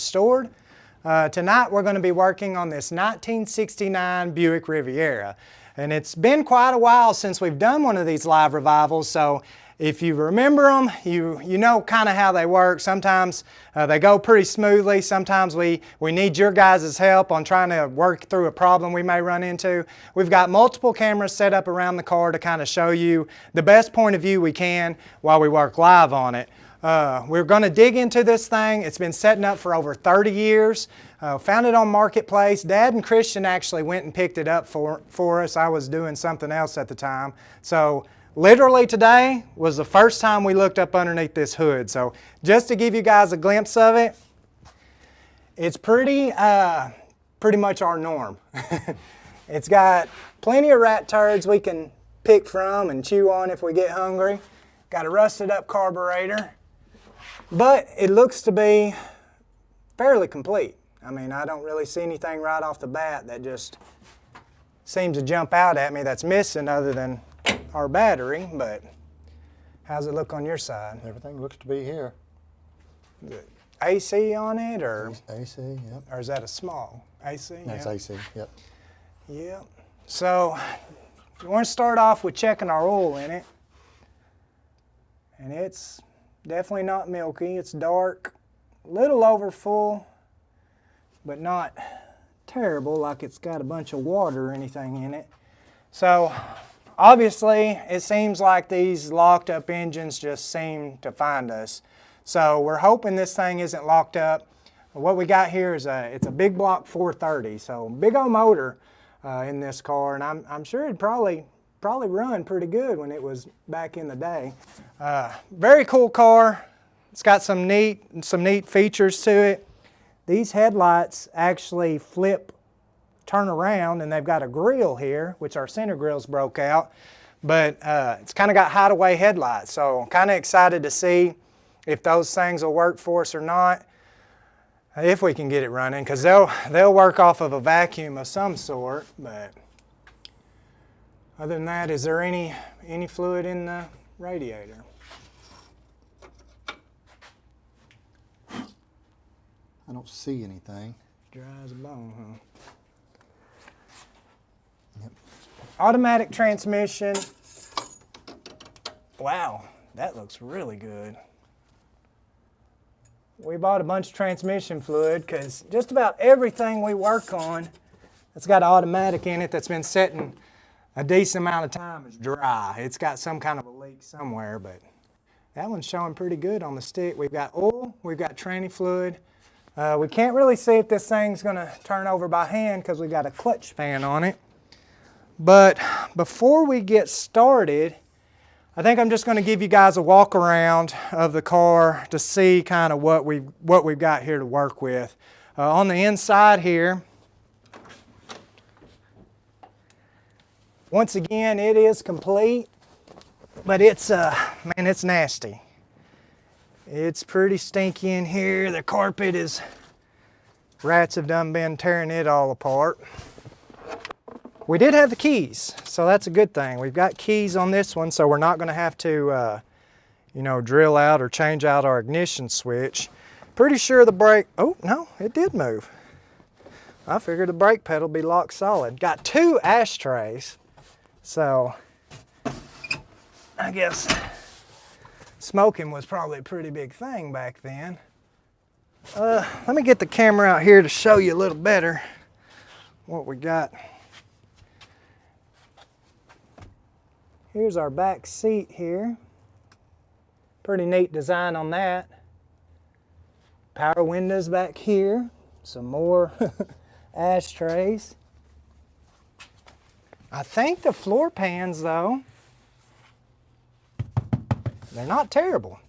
Stored. Tonight we're going to be working on this 1969 Buick Riviera, and it's been quite a while since we've done one of these live revivals, so if you remember them, you know kind of how they work. Sometimes they go pretty smoothly. Sometimes we need your guys' help on trying to work through a problem we may run into. We've got multiple cameras set up around the car to kind of show you the best point of view we can while we work live on it. We're going to dig into this thing. It's been setting up for over 30 years. Found it on Marketplace. Dad and Christian actually went and picked it up for us. I was doing something else at the time. So literally today was the first time we looked up underneath this hood. So just to give you guys a glimpse of it, it's pretty much our norm. It's got plenty of rat turds we can pick from and chew on if we get hungry. Got a rusted up carburetor. But it looks to be fairly complete. I mean, I don't really see anything right off the bat that just seems to jump out at me that's missing other than our battery, but how's it look on your side? Everything looks to be here. Is it AC on it, or? AC, yep. Or is that a small? AC? That's yep. AC, yep. Yep. So, we want to start off with checking our oil in it. And it's definitely not milky. It's dark, a little over full, but not terrible like it's got a bunch of water or anything in it. So obviously it seems like these locked up engines just seem to find us. So we're hoping this thing isn't locked up. What we got here is it's a big block 430, so big old motor in this car, and I'm sure it'd probably run pretty good when it was back in the day. Very cool car. It's got some neat features to it. These headlights actually turn around, and they've got a grill here, which our center grill's broke out, but it's kind of got hideaway headlights. So I'm kind of excited to see if those things will work for us or not, if we can get it running, because they'll work off of a vacuum of some sort. But other than that, is there any fluid in the radiator? I don't see anything. Dry as a bone, huh? Yep. Automatic transmission. Wow, that looks really good. We bought a bunch of transmission fluid because just about everything we work on that's got automatic in it that's been sitting a decent amount of time is dry. It's got some kind of a leak somewhere, but that one's showing pretty good on the stick. We've got oil, we've got tranny fluid. We can't really see if this thing's going to turn over by hand because we've got a clutch fan on it. But before we get started, I think I'm just going to give you guys a walk around of the car to see kind of what we've got here to work with. On the inside here, once again, it is complete, but it's man, it's nasty. It's pretty stinky in here. The carpet rats have been tearing it all apart. We did have the keys, so that's a good thing. We've got keys on this one, so we're not going to have to, you know, drill out or change out our ignition switch. Pretty sure the brake, oh no, it did move. I figured the brake pedal would be locked solid. Got 2 ashtrays, so I guess smoking was probably a pretty big thing back then. Let me get the camera out here to show you a little better what we got. Here's our back seat here. Pretty neat design on that. Power windows back here. Some more ashtrays. I think the floor pans though, they're not terrible.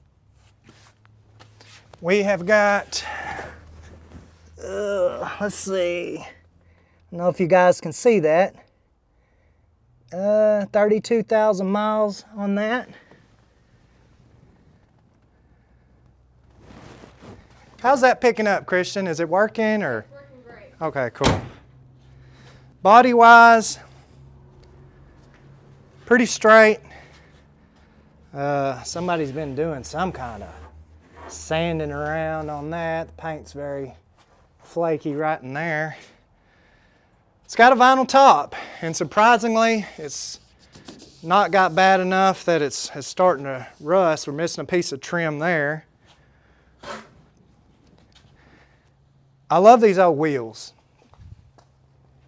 We have got, let's see, I don't know if you guys can see that. 32,000 miles on that. How's that picking up, Christian? Is it working or? It's working great. Okay, cool. Body wise, pretty straight. Somebody's been doing some kind of sanding around on that. The paint's very flaky right in there. It's got a vinyl top, and surprisingly, it's not got bad enough that it's starting to rust. We're missing a piece of trim there. I love these old wheels.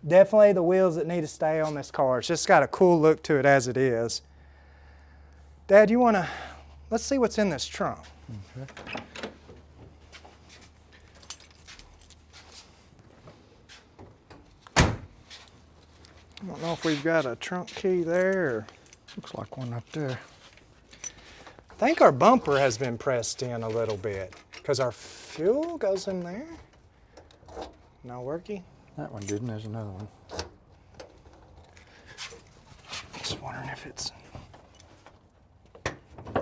Definitely the wheels that need to stay on this car. It's just got a cool look to it as it is. Dad, you want to, let's see what's in this trunk. Okay. I don't know if we've got a trunk key there. Or, Looks like one up there. I think our bumper has been pressed in a little bit because our fuel goes in there. Not working? That one didn't. There's another one. Just wondering if it's,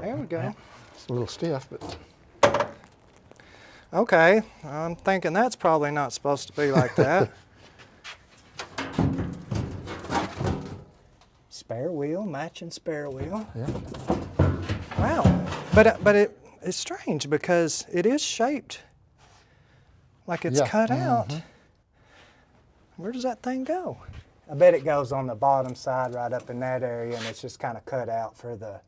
there we go. It's a little stiff, but Okay, I'm thinking that's probably not supposed to be like that. Spare wheel, matching spare wheel. yeah. Wow, but it's strange because it is shaped like it's Yeah, cut out. Where does that thing go? I bet it goes on the bottom side right up in that area, and it's just kind of cut out for the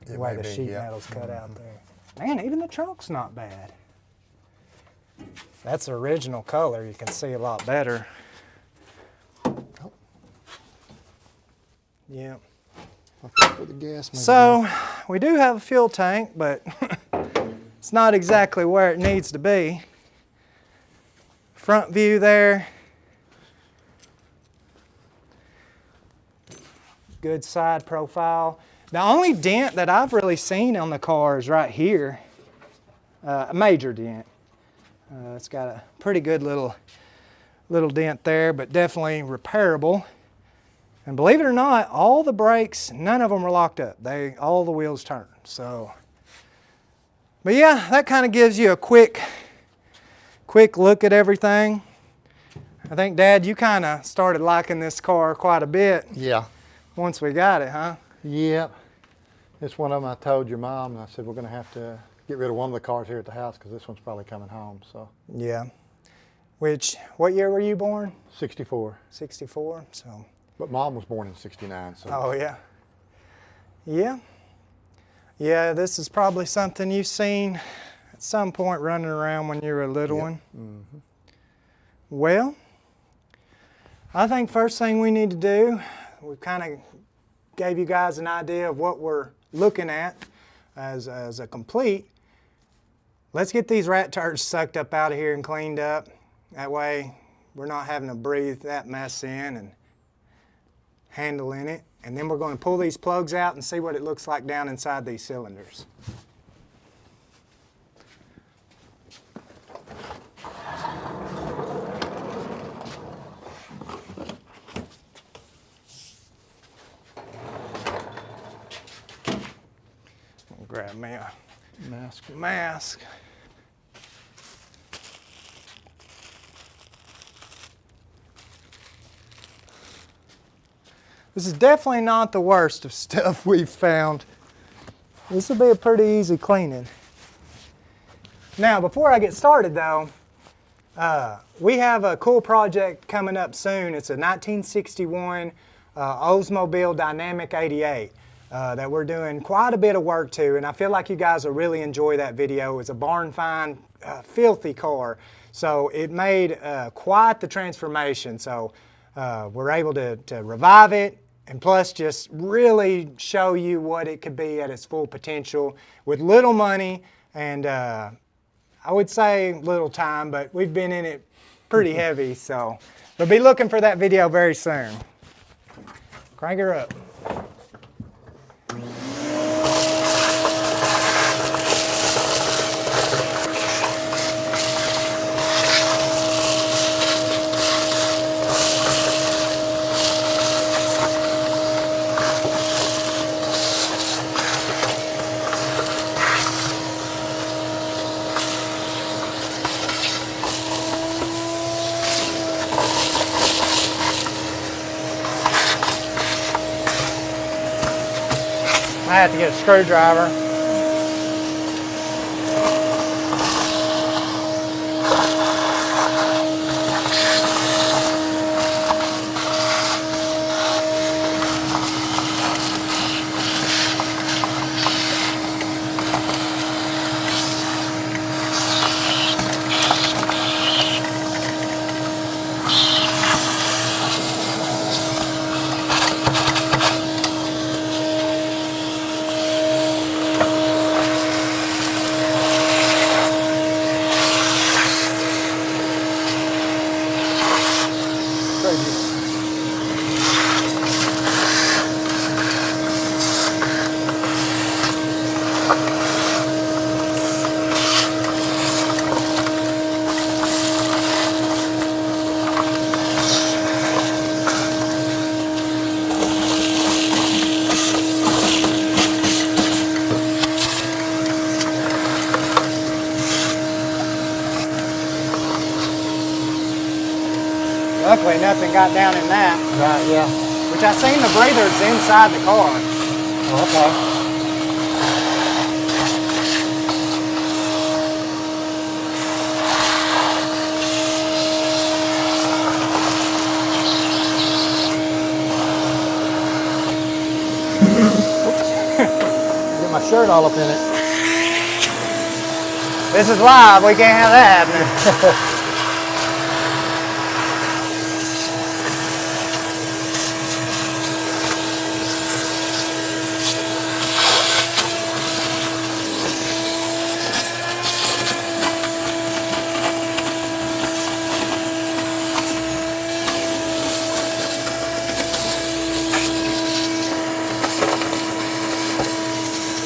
It way may the be, sheet yeah. metal's cut out there. Man, even the trunk's not bad. That's the original color. You can see a lot better. Yeah. With the gas maybe. So we do have a fuel tank, but it's not exactly where it needs to be. Front view there. Good side profile. The only dent that I've really seen on the car is right here. A major dent. It's got a pretty good little dent there, but definitely repairable. And believe it or not, all the brakes, none of them were locked up. All the wheels turned. So, but yeah, that kind of gives you a quick look at everything. I think, Dad, you kind of started liking this car quite a bit Yeah. once we got it, huh? Yep. It's one of them I told your mom, and I said we're going to have to get rid of one of the cars here at the house because this one's probably coming home. So. Yeah. What year were you born? 64. 64. So. But Mom was born in 69. So. Oh yeah. Yeah. Yeah. This is probably something you've seen at some point running around when you were a little one. Mm-hmm. Well, I think first thing we need to do, we kind of gave you guys an idea of what we're looking at as a complete. Let's get these rat turds sucked up out of here and cleaned up. That way we're not having to breathe that mess in and handling it. And then we're going to pull these plugs out and see what it looks like down inside these cylinders. I'll grab me a mask. This is definitely not the worst of stuff we've found. This will be a pretty easy cleaning. Now, before I get started though, we have a cool project coming up soon. It's a 1961 Oldsmobile Dynamic 88 that we're doing quite a bit of work to, and I feel like you guys will really enjoy that video. It's a barn find, filthy car. So it made quite the transformation. So we're able to revive it, and plus just really show you what it could be at its full potential with little money and I would say little time, but we've been in it pretty heavy, so we'll be looking for that video very soon. Crank her up. I have to get a screwdriver. Luckily nothing got down in that. Right, yeah. Which I seen the breathers inside the car. Oh, okay. Get my shirt all up in it. This is live, we can't have that happening.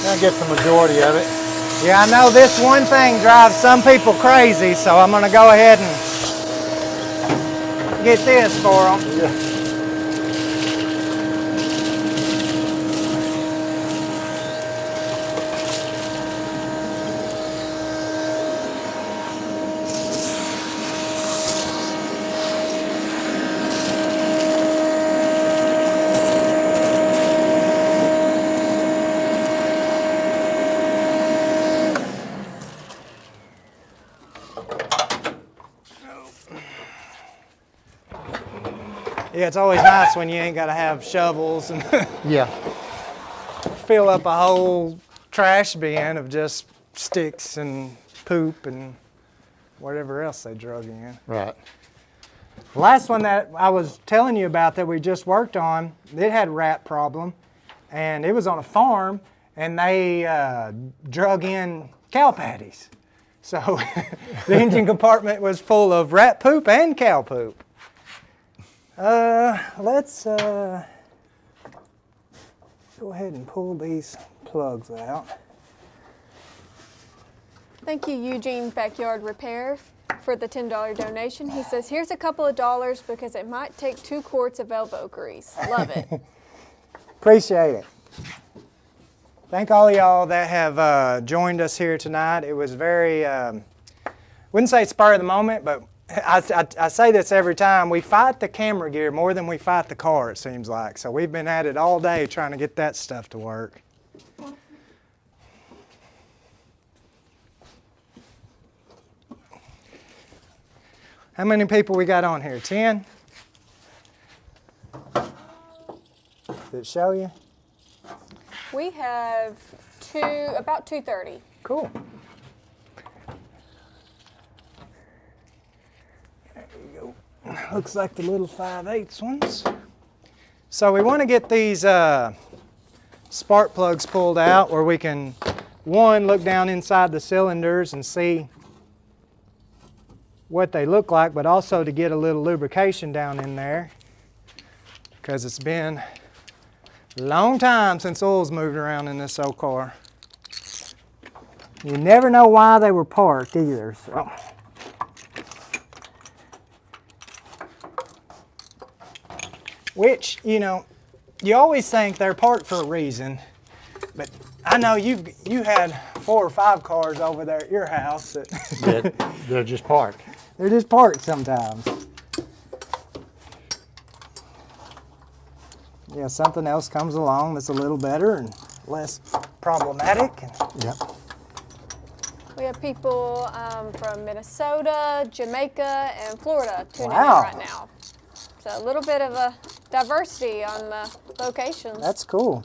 I get the majority of it. Yeah, I know this one thing drives some people crazy, so I'm going to go ahead and get this for them. Yeah. Yeah, it's always nice when you ain't got to have shovels and Yeah. fill up a whole trash bin of just sticks and poop and whatever else they drug in. Right. The last one that I was telling you about that we just worked on, it had a rat problem, and it was on a farm, and they drug in cow patties. So the engine compartment was full of rat poop and cow poop. Let's go ahead and pull these plugs out. Thank you, Eugene Backyard Repair, for the $10 donation. He says, here's a couple of dollars because it might take 2 quarts of elbow grease. Love it. Appreciate it. Thank all of y'all that have joined us here tonight. It was very, wouldn't say spur of the moment, but I say this every time. We fight the camera gear more than we fight the car, it seems like. So we've been at it all day trying to get that stuff to work. How many people we got on here? 10? Did it show you? We have about 230. Cool. There you go. Looks like the little 5/8 ones. So we want to get these spark plugs pulled out where we can, one, look down inside the cylinders and see what they look like, but also to get a little lubrication down in there because it's been a long time since oil's moved around in this old car. You never know why they were parked either. So. Which, you know, you always think they're parked for a reason, but I know you had 4 or 5 cars over there at your house that They're just parked. They're just parked sometimes. Yeah, something else comes along that's a little better and less problematic. Yep. We have people from Minnesota, Jamaica, and Florida tuning Wow. in right now. So a little bit of a diversity on the locations. That's cool.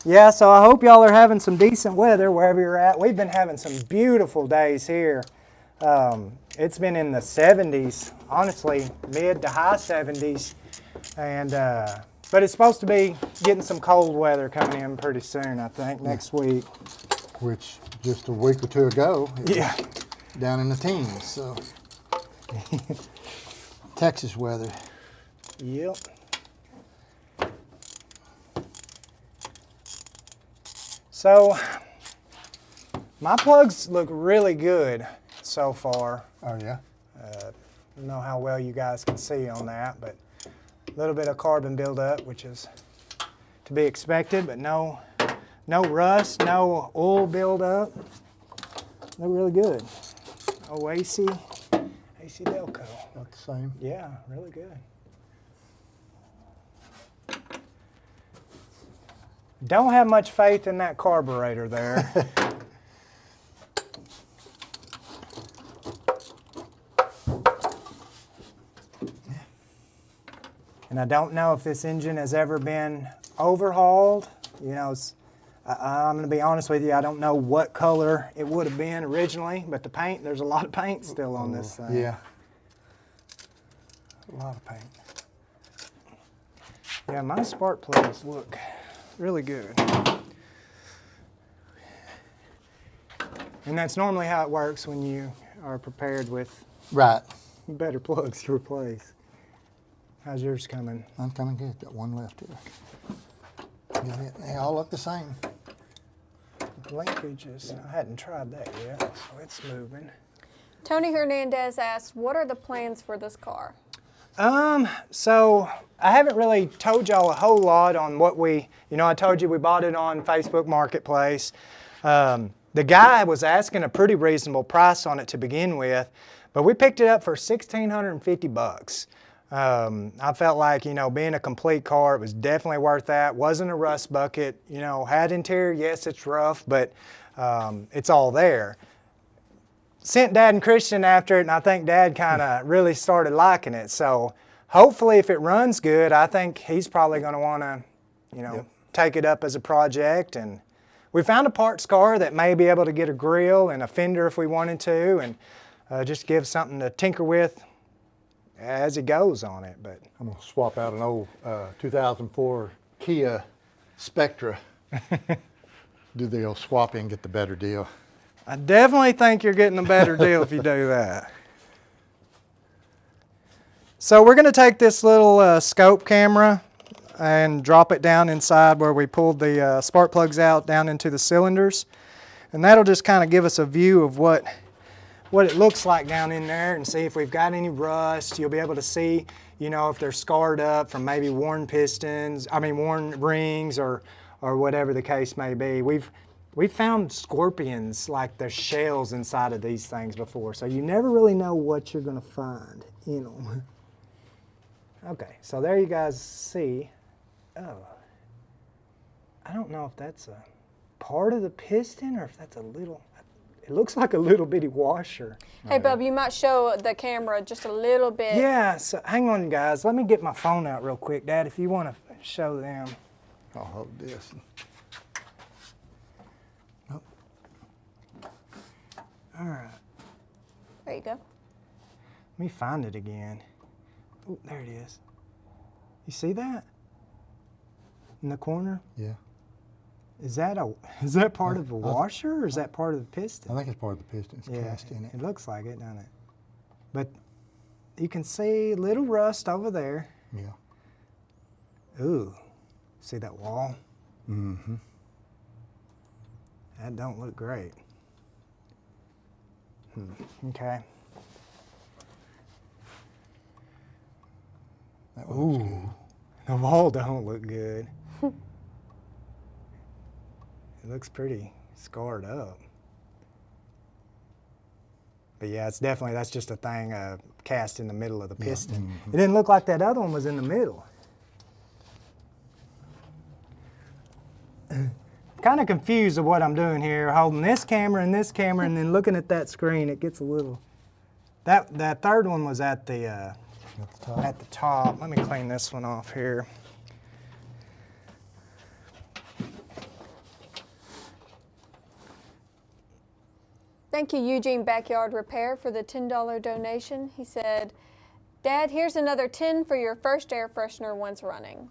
Yeah, so I hope y'all are having some decent weather wherever you're at. We've been having some beautiful days here. It's been in the 70s, honestly, mid to high 70s. And but it's supposed to be getting some cold weather coming in pretty soon, I think, next week. Which just a week or 2 ago, it was Yeah. down in the teens. So Texas weather. Yep. So my plugs look really good so far. Oh yeah. I don't know how well you guys can see on that, but a little bit of carbon buildup, which is to be expected, but no rust, no oil buildup. Look really good. Oh, AC Delco. About the same. Yeah, really good. Don't have much faith in that carburetor there. And I don't know if this engine has ever been overhauled. You know, I'm going to be honest with you, I don't know what color it would have been originally, but the paint, there's a lot of paint still on this thing. Yeah. A lot of paint. Yeah, my spark plugs look really good. And that's normally how it works when you are prepared with Right. better plugs to replace. How's yours coming? I'm coming good. Got one left here. Got it. They all look the same. Linkages, I hadn't tried that yet, so it's moving. Tony Hernandez asked, what are the plans for this car? So I haven't really told y'all a whole lot on what I told you we bought it on Facebook Marketplace. The guy was asking a pretty reasonable price on it to begin with, but we picked it up for $1,650. I felt like, being a complete car, it was definitely worth that. Wasn't a rust bucket, had interior, yes, it's rough, but it's all there. Sent Dad and Christian after it, and I think Dad kind of really started liking it. So hopefully if it runs good, I think he's probably going to want to, Yep. take it up as a project. And we found a parts car that may be able to get a grill and a fender if we wanted to, and just give something to tinker with as it goes on it. But I'm gonna swap out an old 2004 Kia Spectra. Do the old swapping and get the better deal. I definitely think you're getting a better deal if you do that. So we're going to take this little scope camera and drop it down inside where we pulled the spark plugs out down into the cylinders. And that'll just kind of give us a view of what it looks like down in there and see if we've got any rust. You'll be able to see, if they're scarred up from maybe worn worn rings or whatever the case may be. We found scorpions, like the shells inside of these things before, so you never really know what you're gonna find in them. Okay, so there you guys see. Oh, I don't know if that's a part of the piston or if that's a little, it looks like a little bitty washer. Hey, Bub, you might show the camera just a little bit. Yeah, so hang on guys, let me get my phone out real quick, Dad, if you wanna show them. I'll hold this. Oh, All right, There you go. let me find it again. Oh, there it is. You see that? In the corner? yeah. Is that part of the washer or is that part of the piston? I think it's part of the piston. It's cast in it. It looks like it, doesn't it? But you can see a little rust over there. Yeah. Ooh, see that wall? Mm-hmm. That don't look great. Okay. That one looks Ooh, the wall don't look good. It looks pretty scarred up. But yeah, it's definitely, that's just a thing cast in the middle of the piston. It didn't look like that other one was in the middle. Kind of confused of what I'm doing here, holding this camera and then looking at that screen, it gets a little, that third one was at the at the top. top. Let me clean this one off here. Thank you, Eugene Backyard Repair, for the $10 donation. He said, Dad, here's another 10 for your first air freshener once running.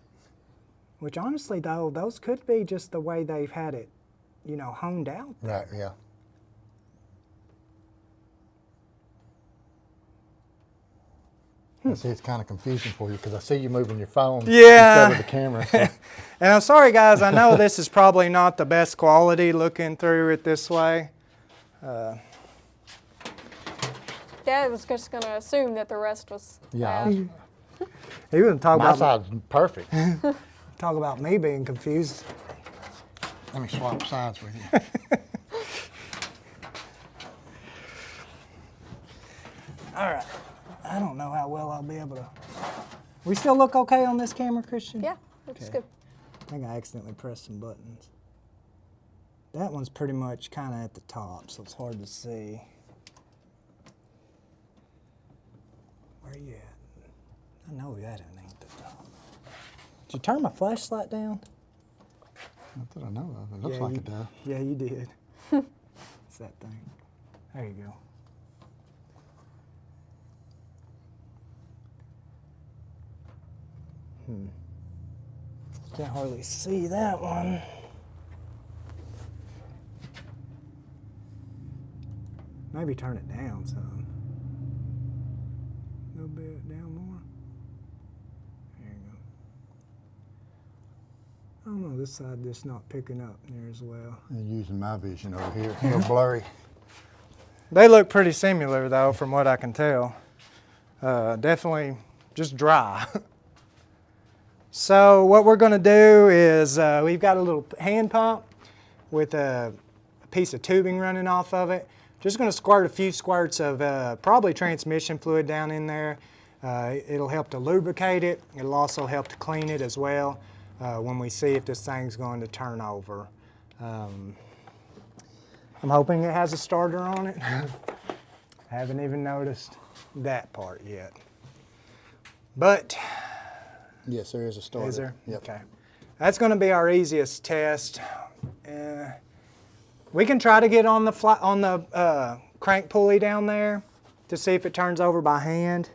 Which honestly though, those could be just the way they've had it, you know, honed out. Right, yeah. I see it's kind of confusing for you because I see you moving your phone Yeah. instead of the camera. So. And I'm sorry guys, I know this is probably not the best quality looking through it this way. Dad was just going to assume that the rest was Yeah. bad. He wouldn't talk My about, side's perfect. talk about me being confused. Let me swap sides with you. All right, I don't know how well I'll be able to. We still look okay on this camera, Christian? Yeah, looks Okay. good. I think I accidentally pressed some buttons. That one's pretty much kind of at the top, so it's hard to see. Where you at? I know that ain't the top. Did you turn my flashlight down? Not that I know of. It looks Yeah, like you- it does. Yeah, you did. It's that thing. There you go. Can't hardly see that one. Maybe turn it down some. A little bit down more. There you go. I don't know, this side just not picking up near as well. And using my vision over here. It's a little blurry. They look pretty similar though, from what I can tell. Definitely just dry. So what we're gonna do is, we've got a little hand pump with a piece of tubing running off of it. Just gonna squirt a few squirts of probably transmission fluid down in there. It'll help to lubricate it. It'll also help to clean it as well when we see if this thing's going to turn over. I'm hoping it has a starter on it. Haven't even noticed that part yet. But Yes, there is a starter. is there? Yep. Okay. That's going to be our easiest test. We can try to get on the crank pulley down there to see if it turns over by hand.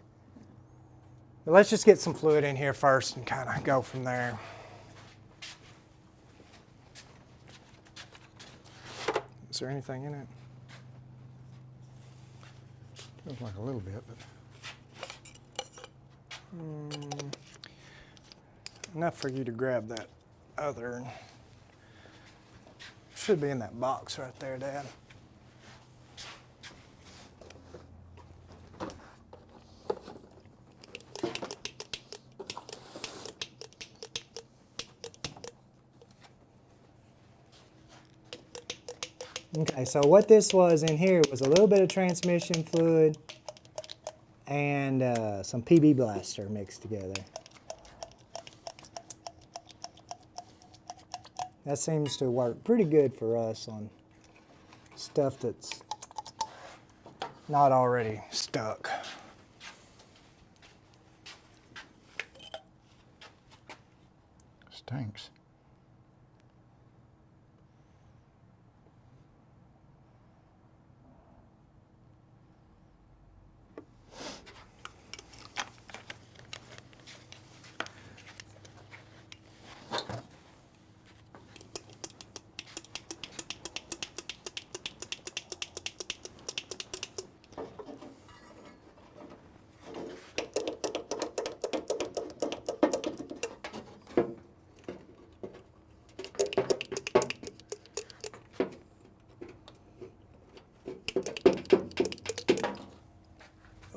But let's just get some fluid in here first and kind of go from there. Is there anything in it? Feels like a little bit, but Enough for you to grab that other. Should be in that box right there, Dad. Okay, so what this was in here was a little bit of transmission fluid and some PB Blaster mixed together. That seems to work pretty good for us on stuff that's not already stuck. Stinks.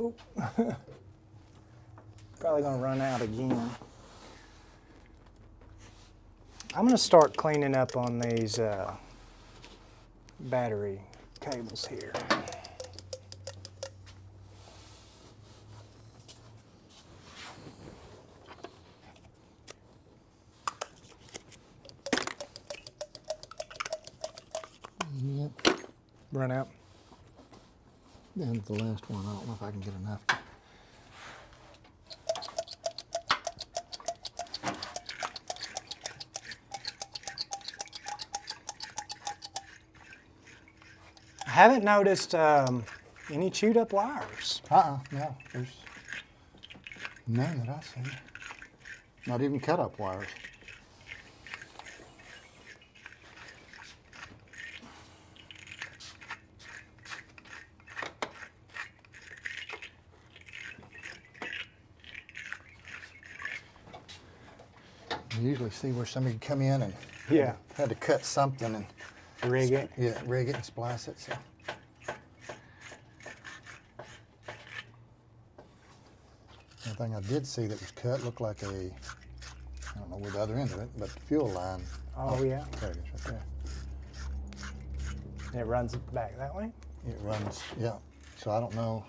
Oop. Probably gonna run out again. I'm gonna start cleaning up on these battery cables here. Yep. Run out. Down to the last one. I don't know if I can get enough. I haven't noticed any chewed up wires. No, there's none that I see. Not even cut up wires. You usually see where somebody come in and Yeah. had to cut something and Rig it. yeah, rig it and splice it. So. One thing I did see that was cut looked like a, I don't know where the other end of it, but the fuel line. Oh, yeah. There it is right there. It runs back that way? It runs, yeah. So I don't know.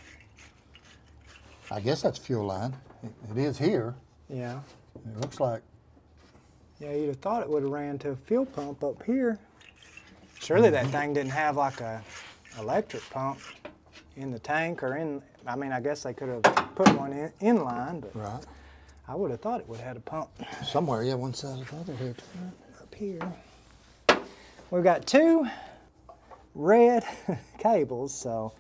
I guess that's fuel line. It is here. Yeah. It looks like. Yeah, you'd have thought it would have ran to a fuel pump up here. Surely that thing didn't have like a electric pump in the tank or in, I mean, I guess they could have put one in line, but Right. I would have thought it would have had a pump Somewhere, yeah, one side or the other here. up here. We've got two red cables, so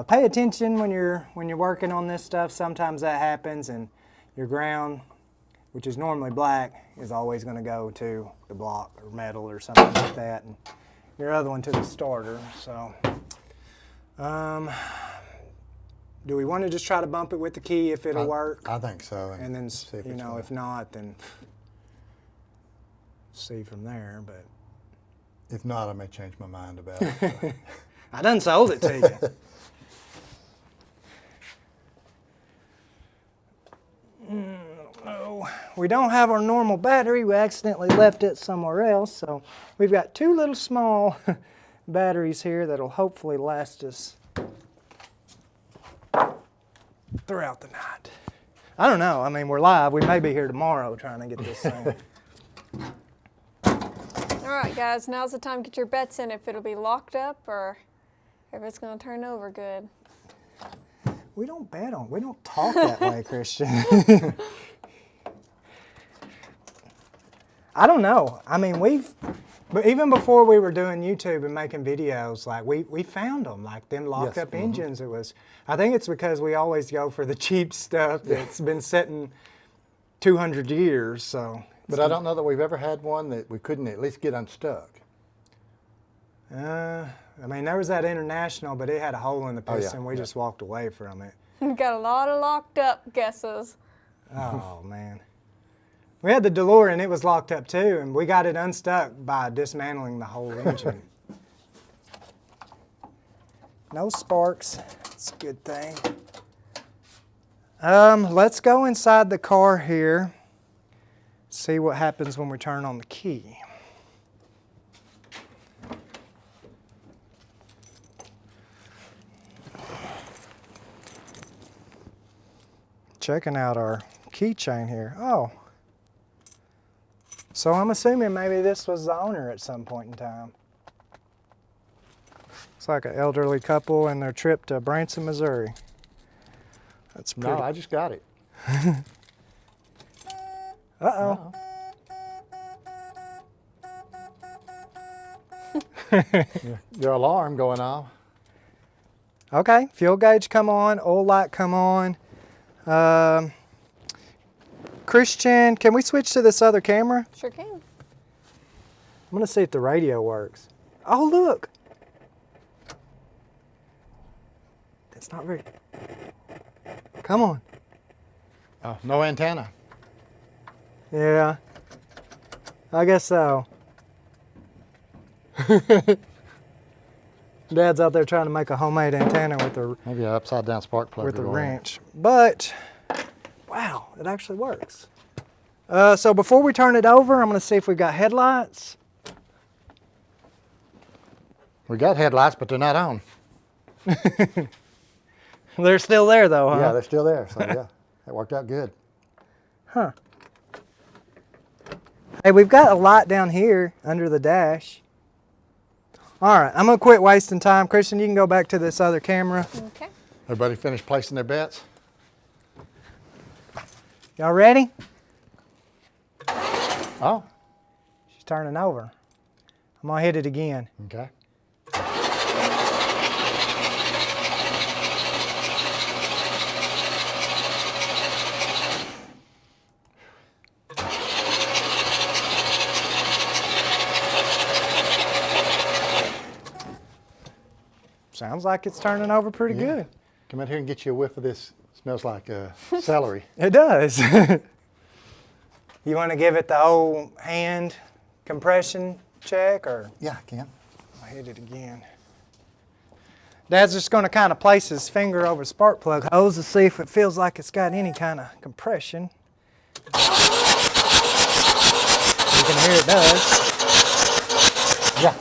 pay attention when you're working on this stuff. Sometimes that happens, and your ground, which is normally black, is always going to go to the block or metal or something like that, and your other one to the starter. So, do we want to just try to bump it with the key if it'll work? I think so. And then, see if you it's know, gonna- if not, then see from there. But If not, I may change my mind about it. So. I done sold it to you. No, we don't have our normal battery. We accidentally left it somewhere else. So we've got two little small batteries here that'll hopefully last us throughout the night. I don't know. I mean, we're live. We may be here tomorrow trying to get this thing. All right, guys, now's the time to get your bets in if it'll be locked up or if it's going to turn over good. We don't bet on, we don't talk that way, Christian. I don't know. I mean, but even before we were doing YouTube and making videos, like we found them, like them locked Yes, up engines. It was, I think it's because we always go for the cheap stuff that's been sitting 200 years, so. But I don't know that we've ever had one that we couldn't at least get unstuck. I mean, there was that International, but it had a hole in the Oh, yeah, piston. We yeah. just walked away from it. We got a lot of locked up guesses. Oh, man. We had the DeLorean, it was locked up too, and we got it unstuck by dismantling the whole engine. No sparks, it's a good thing. Let's go inside the car here, see what happens when we turn on the key. checking out our keychain here. Oh. So I'm assuming maybe this was the owner at some point in time. It's like an elderly couple and their trip to Branson, Missouri. That's pretty. No, I just got it. Uh-oh. Your alarm going off. Okay, fuel gauge come on, oil light come on. Christian, can we switch to this other camera? Sure can. I'm gonna see if the radio works. Oh, look. That's not very, come on. Oh, no antenna. Yeah, I guess so. Dad's out there trying to make a homemade antenna with a Maybe an upside down spark plug. with a or wrench, but wow, it actually works. So before we turn it over, I'm going to see if we got headlights. We got headlights, but they're not on. They're still there though, huh? Yeah, they're still there. So yeah, that worked out good. Huh. Hey, we've got a light down here under the dash. All right, I'm going to quit wasting time. Christian, you can go back to this other camera. Okay. Everybody finished placing their bets? Y'all ready? Oh, She's turning over. I'm going to hit it again. okay. Sounds like it's turning over pretty Yeah. good. Come out here and get you a whiff of this. Smells like celery. It does. You want to give it the old hand compression check, or Yeah, I can. I'll hit it again. Dad's just going to kind of place his finger over the spark plug hose to see if it feels like it's got any kind of compression. You can hear it does. Yeah,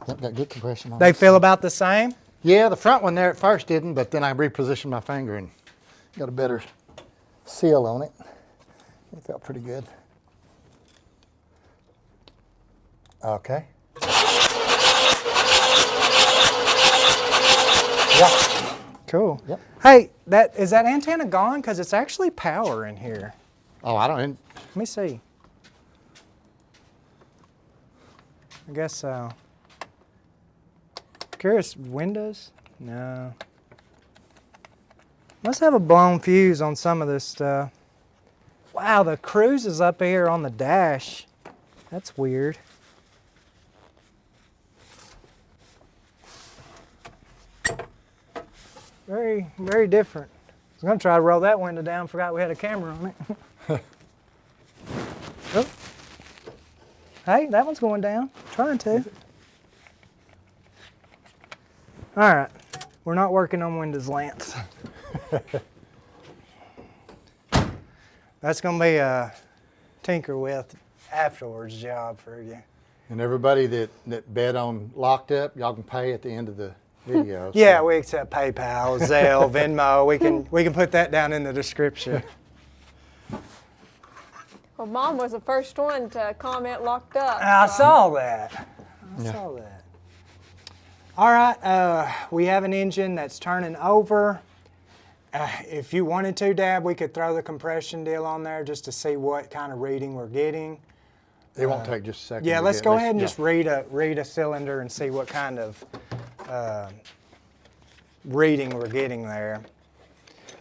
yep, got good compression on They it. feel about the same? Yeah, the front one there at first didn't, but then I repositioned my finger and got a better seal on it. It felt pretty good. Okay. Yeah. Cool. Yep. Hey, is that antenna gone? Because it's actually power in here. Oh, I don't. Let me see. I guess so. Curious, windows? No. Must have a blown fuse on some of this stuff. Wow, the cruise is up here on the dash. That's weird. Very, very different. I was gonna try to roll that window down, forgot we had a camera on it. Oh. Hey, that one's going down. Trying to. All right, we're not working on windows lamps. That's gonna be a tinker with afterwards job for you. And everybody that bet on Locked Up, y'all can pay at the end of the video. Yeah, so. we accept PayPal, Zelle, Venmo. We can put that down in the description. Well, Mom was the first one to comment locked up. I so- saw that. I Yeah. saw that. All right, we have an engine that's turning over. If you wanted to, Dad, we could throw the compression deal on there just to see what kind of reading we're getting. It won't take just a second. Yeah, to let's get- go ahead and yeah. just read a cylinder and see what kind of reading we're getting there.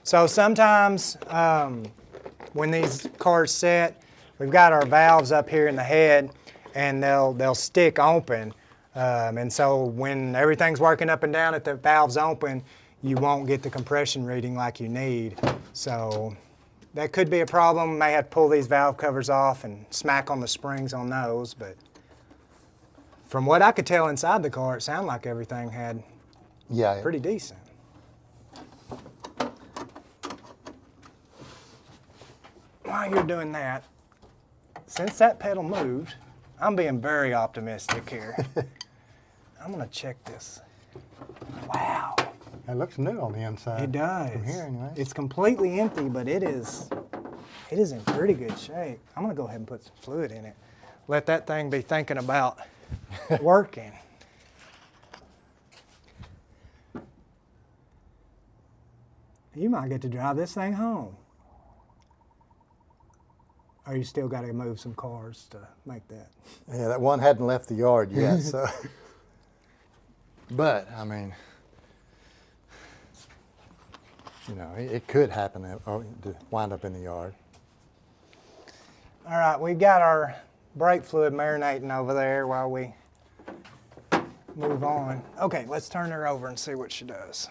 So sometimes when these cars set, we've got our valves up here in the head, and they'll stick open. And so when everything's working up and down, if the valve's open, you won't get the compression reading like you need. So that could be a problem. May have to pull these valve covers off and smack on the springs on those. But from what I could tell inside the car, it sounded like everything had Yeah. pretty decent. While you're doing that, since that pedal moved, I'm being very optimistic here. I'm gonna check this. Wow. It looks new on the inside. It does. From here, anyway. It's completely empty, but it is in pretty good shape. I'm gonna go ahead and put some fluid in it. Let that thing be thinking about working. You might get to drive this thing home. Or you still got to move some cars to make that. Yeah, that one hadn't left the yard yet, so. But, I mean, you know, it could happen to wind up in the yard. All right, we got our brake fluid marinating over there while we move on. Okay, let's turn her over and see what she does.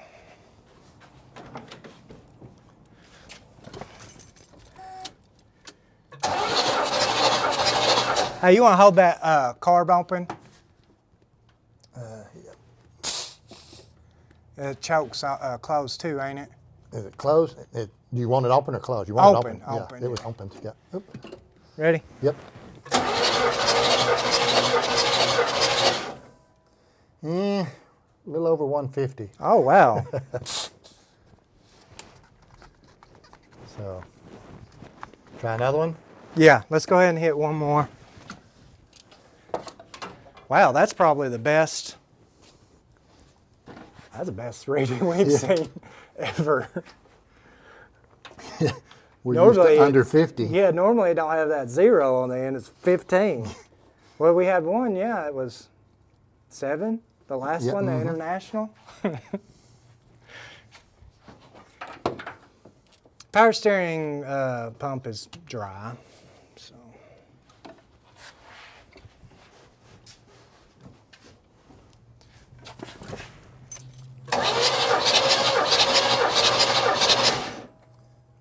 Hey, you want to hold that carb open? Yeah. It chokes closed too, ain't it? Is it closed? Do you want it open or closed? You want Open, it open? open, Yeah, it was yeah. open. Yeah. Oop. Ready? Yep. A little over 150. Oh, wow. So, try another one. Yeah, let's go ahead and hit one more. Wow, that's probably the best. That's the best reading we've seen ever. We're Normally used to under it's- 50. Yeah, normally it don't have that 0 on the end. It's 15. Well, we had one. Yeah, it was 7. The last Yeah, one, the mhm. international. Power steering pump is dry. So.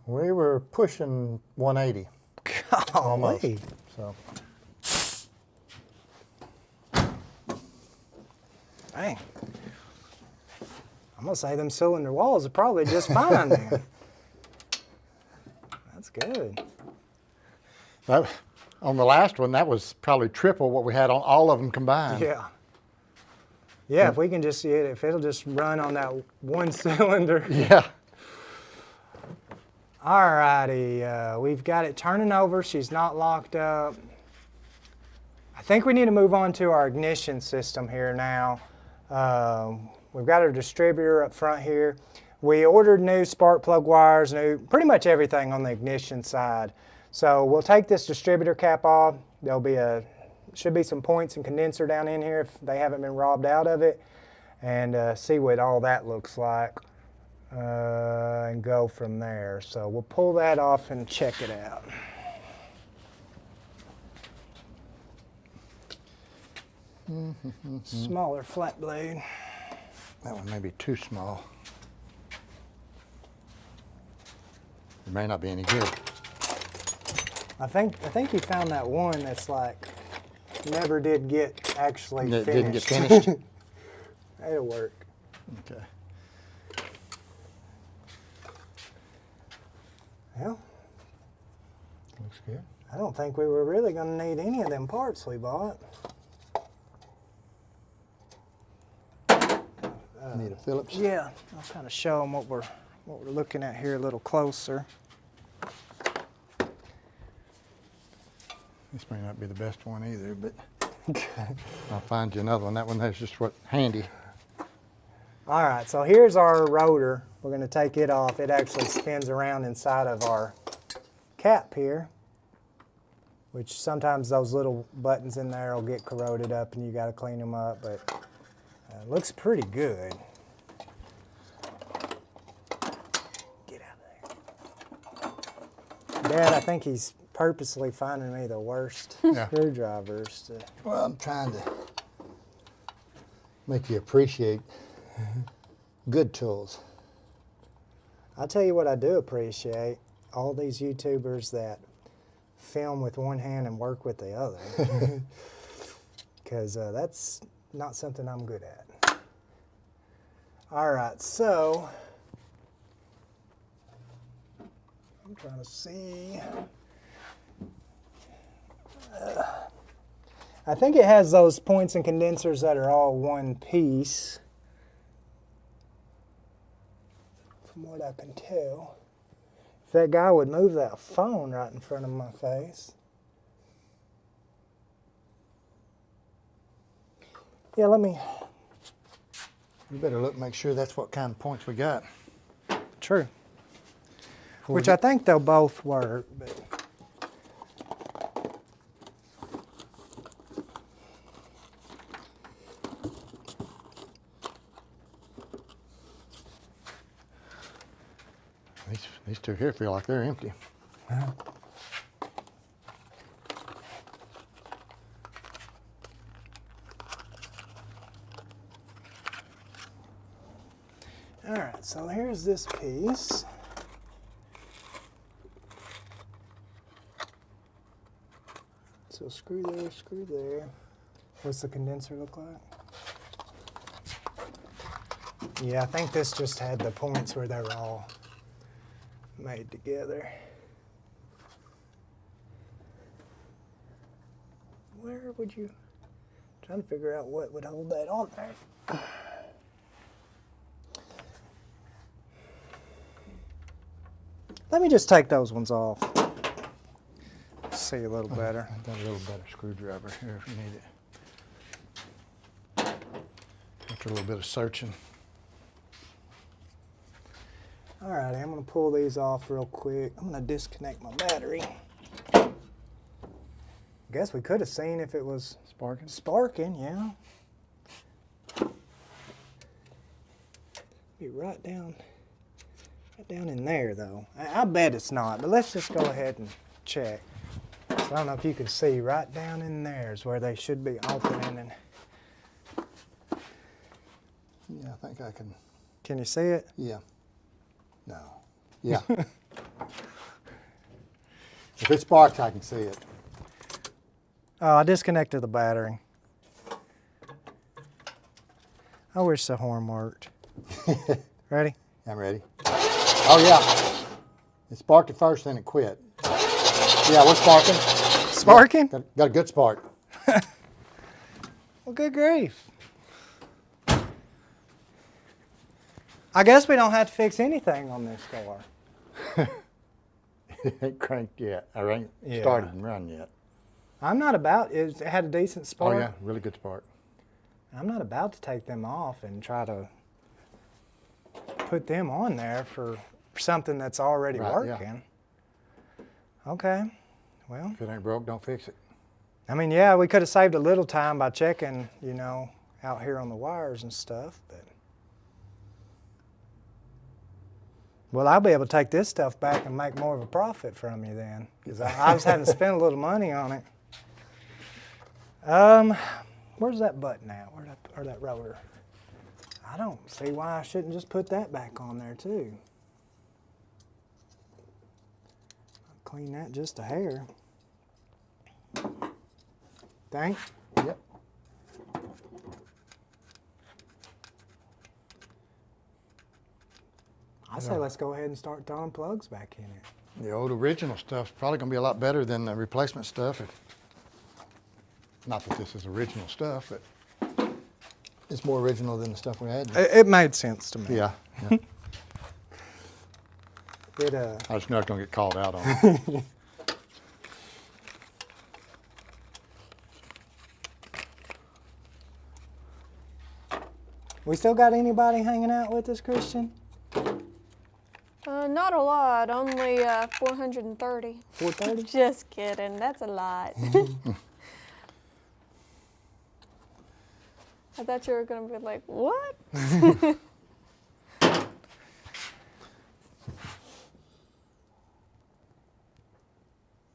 We were pushing 180 almost. Golly. So, Dang. I'm gonna say them cylinder walls are probably just fine then. That's good. that, on the last one, that was probably triple what we had on all of them combined. Yeah. Yeah, if we can just see it, if it'll just run on that one cylinder. Yeah. Alrighty, we've got it turning over. She's not locked up. I think we need to move on to our ignition system here now. We've got our distributor up front here. We ordered new spark plug wires, pretty much everything on the ignition side. So we'll take this distributor cap off. There'll be should be some points and condenser down in here if they haven't been robbed out of it, and see what all that looks like. And go from there. So we'll pull that off and check it out. Smaller flat blade. That one may be too small. It may not be any good. I think you found that one that's like never did get actually It finished. didn't get finished? It'll work. Okay. Well, Looks good. I don't think we were really going to need any of them parts we bought. Need a Phillips? Yeah, I'll kind of show them what we're looking at here a little closer. This may not be the best one either, but I'll find you another one. That one there's just what handy. All right, so here's our rotor. We're going to take it off. It actually spins around inside of our cap here, which sometimes those little buttons in there will get corroded up and you got to clean them up, but it looks pretty good. Get out of there. Dad, I think he's purposely finding me the worst screwdrivers. Well, I'm trying to make you appreciate good tools. I'll tell you what I do appreciate, all these YouTubers that film with one hand and work with the other. Because that's not something I'm good at. All right, so I'm trying to see. I think it has those points and condensers that are all one piece. from what I can tell. If that guy would move that phone right in front of my face. Yeah, let me. You better look, make sure that's what kind of points we got. True. Before Which we I think they'll both work, but. These two here feel like they're empty. All right, so here's this piece. So screw there, screw there. What's the condenser look like? Yeah, I think this just had the points where they were all made together. Where would you, trying to figure out what would hold that on there. Let me just take those ones off. See a little better. I've got a little better screwdriver here if you need it. After a little bit of searching. All right, I'm gonna pull these off real quick. I'm gonna disconnect my battery. I guess we could have seen if it was Sparking? sparking, yeah. Be right down in there though. I bet it's not, but let's just go ahead and check. So I don't know if you can see right down in there is where they should be opening. And Yeah, I think I can. can you see it? Yeah. No. Yeah. If it sparks, I can see it. Oh, I disconnected the battery. I wish the horn worked. Ready? I'm ready. Oh, yeah. It sparked at first, then it quit. Yeah, we're sparking. Sparking? Got a good spark. Well, good grief. I guess we don't have to fix anything on this car. It ain't cranked yet. Or ain't Yeah. started and run yet. I'm not about, it had a decent Oh, spark. yeah, really good spark. I'm not about to take them off and try to put them on there for something that's already Right, yeah. working. Okay, well, If it ain't broke, don't fix it. I mean, yeah, we could have saved a little time by checking, you know, out here on the wires and stuff, but. Well, I'll be able to take this stuff back and make more of a profit from you then, because I was having to spend a little money on it. Where's that button at? Or that rotor? I don't see why I shouldn't just put that back on there too. I'll clean that just a hair. Think? Yep. I say let's go ahead and start throwing plugs back in it. The old original stuff's probably going to be a lot better than the replacement stuff. Not that this is original stuff, but it's more original than the stuff we had. It made sense to me. Yeah. Yeah. It, I just know it's going to get called out on it. we still got anybody hanging out with us, Christian? Not a lot, only 430. 430? Just kidding, that's a lot. I thought you were going to be like, what?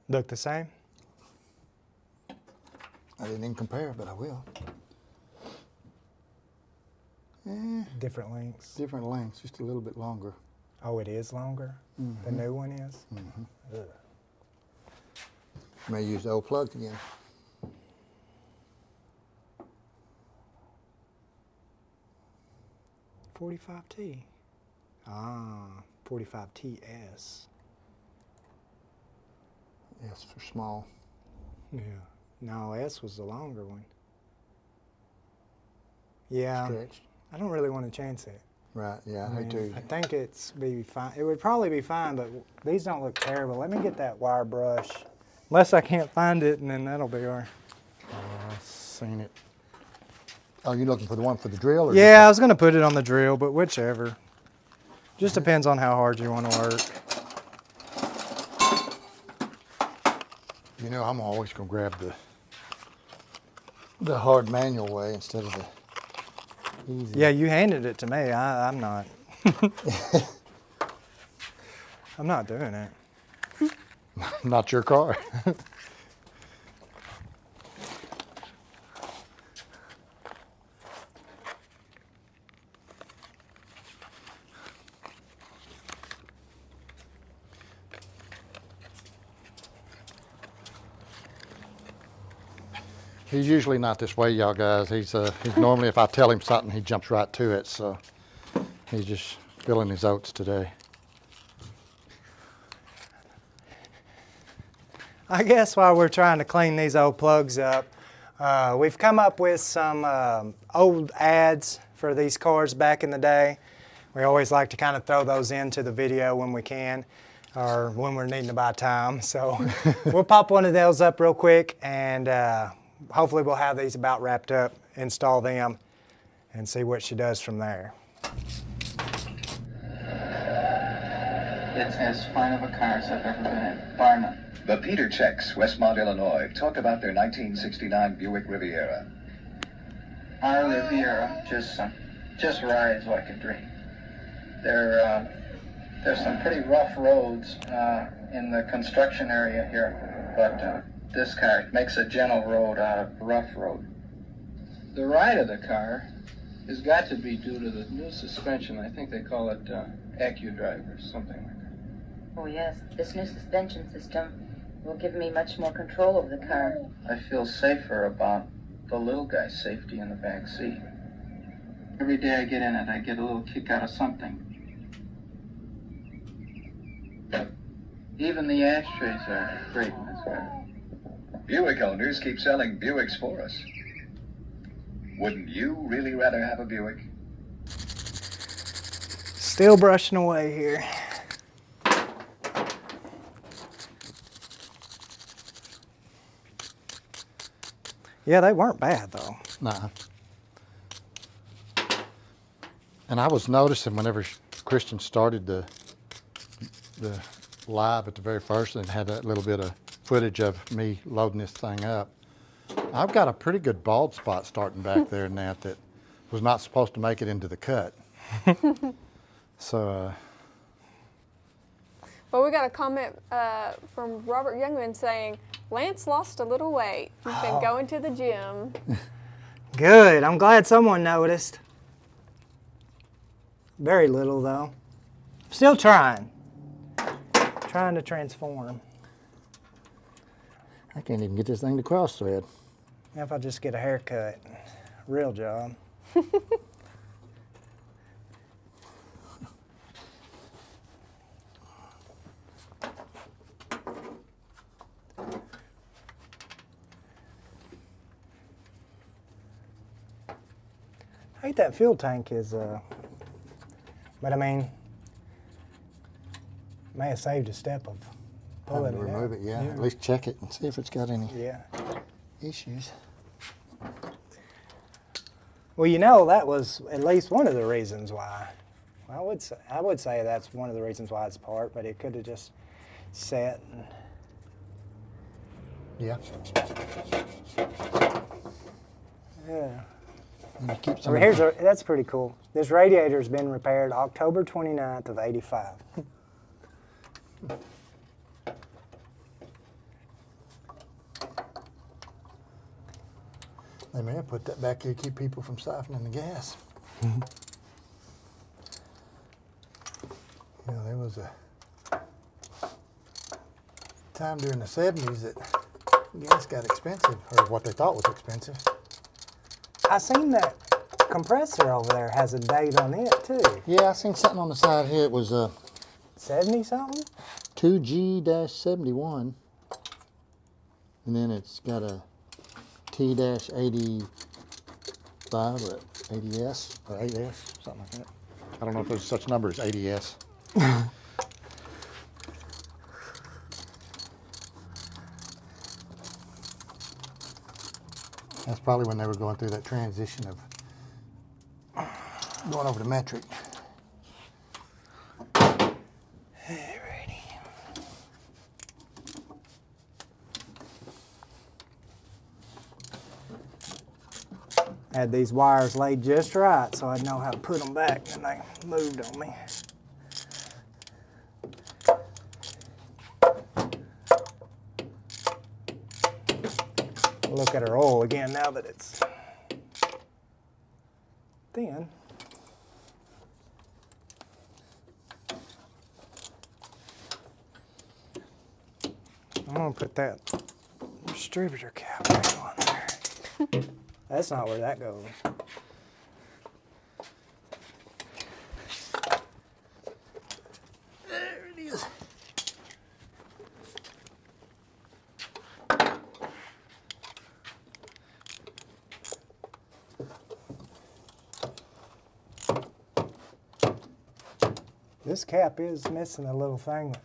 Look the same? I didn't even compare, but I will. Different lengths. Different lengths, just a little bit longer. Oh, it is longer? The new one is? Ugh. May use the old plugs again. .45T. Ah, 45TS. Yes, for small. Yeah. No, S was the longer one. Yeah. Stretched. I don't really want to change that. Right, yeah, I do. I think it's be fine. It would probably be fine, but these don't look terrible. Let me get that wire brush. Unless I can't find it, and then that'll be our... I've seen it. Oh, you looking for the one for the drill? Or Yeah, I was gonna put it on the drill, but whichever. Just depends on how hard you want to work. You know, I'm always gonna grab the hard manual way instead of the easy. Yeah, you handed it to me. I'm not. I'm not doing it. Not your car. He's usually not this way, y'all guys. He's normally, if I tell him something, he jumps right to it. So he's just filling his oats today. I guess while we're trying to clean these old plugs up, we've come up with some old ads for these cars back in the day. We always like to kind of throw those into the video when we can, or when we're needing to buy time. So we'll pop one of those up real quick, and hopefully we'll have these about wrapped up, install them, and see what she does from there. It's as fine of a car as I've ever been in, bar none. The Peter Czechs, Westmont, Illinois, talk about their 1969 Buick Riviera. Our Riviera just rides like a dream. There's some pretty rough roads in the construction area here, but this car makes a gentle road out of a rough road. The ride of the car has got to be due to the new suspension. I think they call it AccuDrive or something like that. Oh yes, this new suspension system will give me much more control over the car. I feel safer about the little guy's safety in the back seat. Every day I get in it, I get a little kick out of something. Even the ashtrays are great in this car. Buick owners keep selling Buicks for us. Wouldn't you really rather have a Buick? Still brushing away here. Yeah, they weren't bad though. Nah. And I was noticing whenever Christian started the live at the very first and had that little bit of footage of me loading this thing up, I've got a pretty good bald spot starting back there in that was not supposed to make it into the cut. So. Well, we got a comment from Robert Youngman saying, Lance lost a little weight. He's been going to the gym. Good. I'm glad someone noticed. Very little though. Still trying. Trying to transform. I can't even get this thing to cross thread. Now if I just get a haircut. Real job. I think that fuel tank is, but I mean, may have saved a step of pulling Having to it remove out. it, yeah. At least check it and see if it's got any Yeah. issues. Well, you know, that was at least one of the reasons why. I would say that's one of the reasons why it's apart, but it could have just set. And Yeah. yeah. And you keep So some here's that's pretty cool. This radiator's been repaired October 29th of '85. They may have put that back here to keep people from siphoning the gas. You know, there was a time during the 70s that gas got expensive, or what they thought was expensive. I seen that compressor over there has a date on it too. Yeah, I seen something on the side here. It was 70 something? 2G-71, and then it's got a T-85 or 80S or 8S, something like that. I don't know if there's such number as ADS. That's probably when they were going through that transition of going over to metric. Had these wires laid just right so I'd know how to put them back, and they moved on me. Look at our oil again now that it's thin. I'm gonna put that distributor cap back on there. That's not where that goes. There it is. This cap is missing a little thing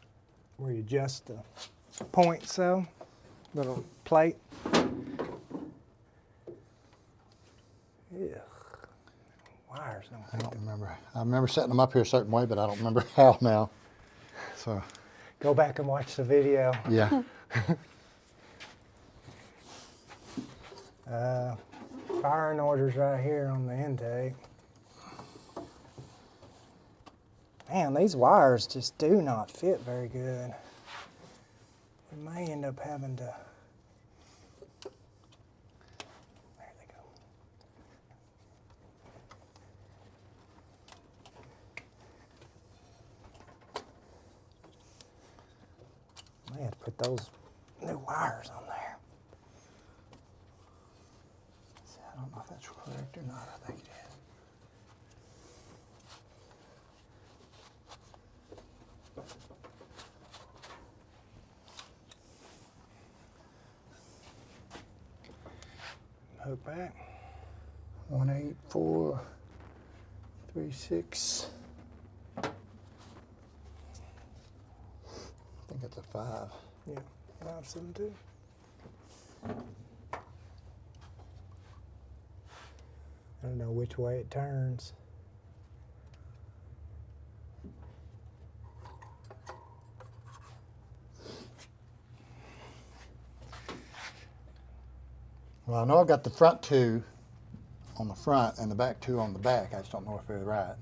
where you adjust the point, so little plate. Ugh. Wires don't I don't remember. I remember setting them up here a certain way, but I don't remember how now. So, Go back and watch the video. yeah. Firing orders right here on the intake. Man, these wires just do not fit very good. We may end up having to... There they go. May have to put those new wires on there. See, I don't know if that's correct or not. I think it is. Hook back. 18436. I think that's a 5. Yeah, 572. I don't know which way it turns. Well, I know I've got the front 2 on the front and the back 2 on the back. I just don't know if they're right.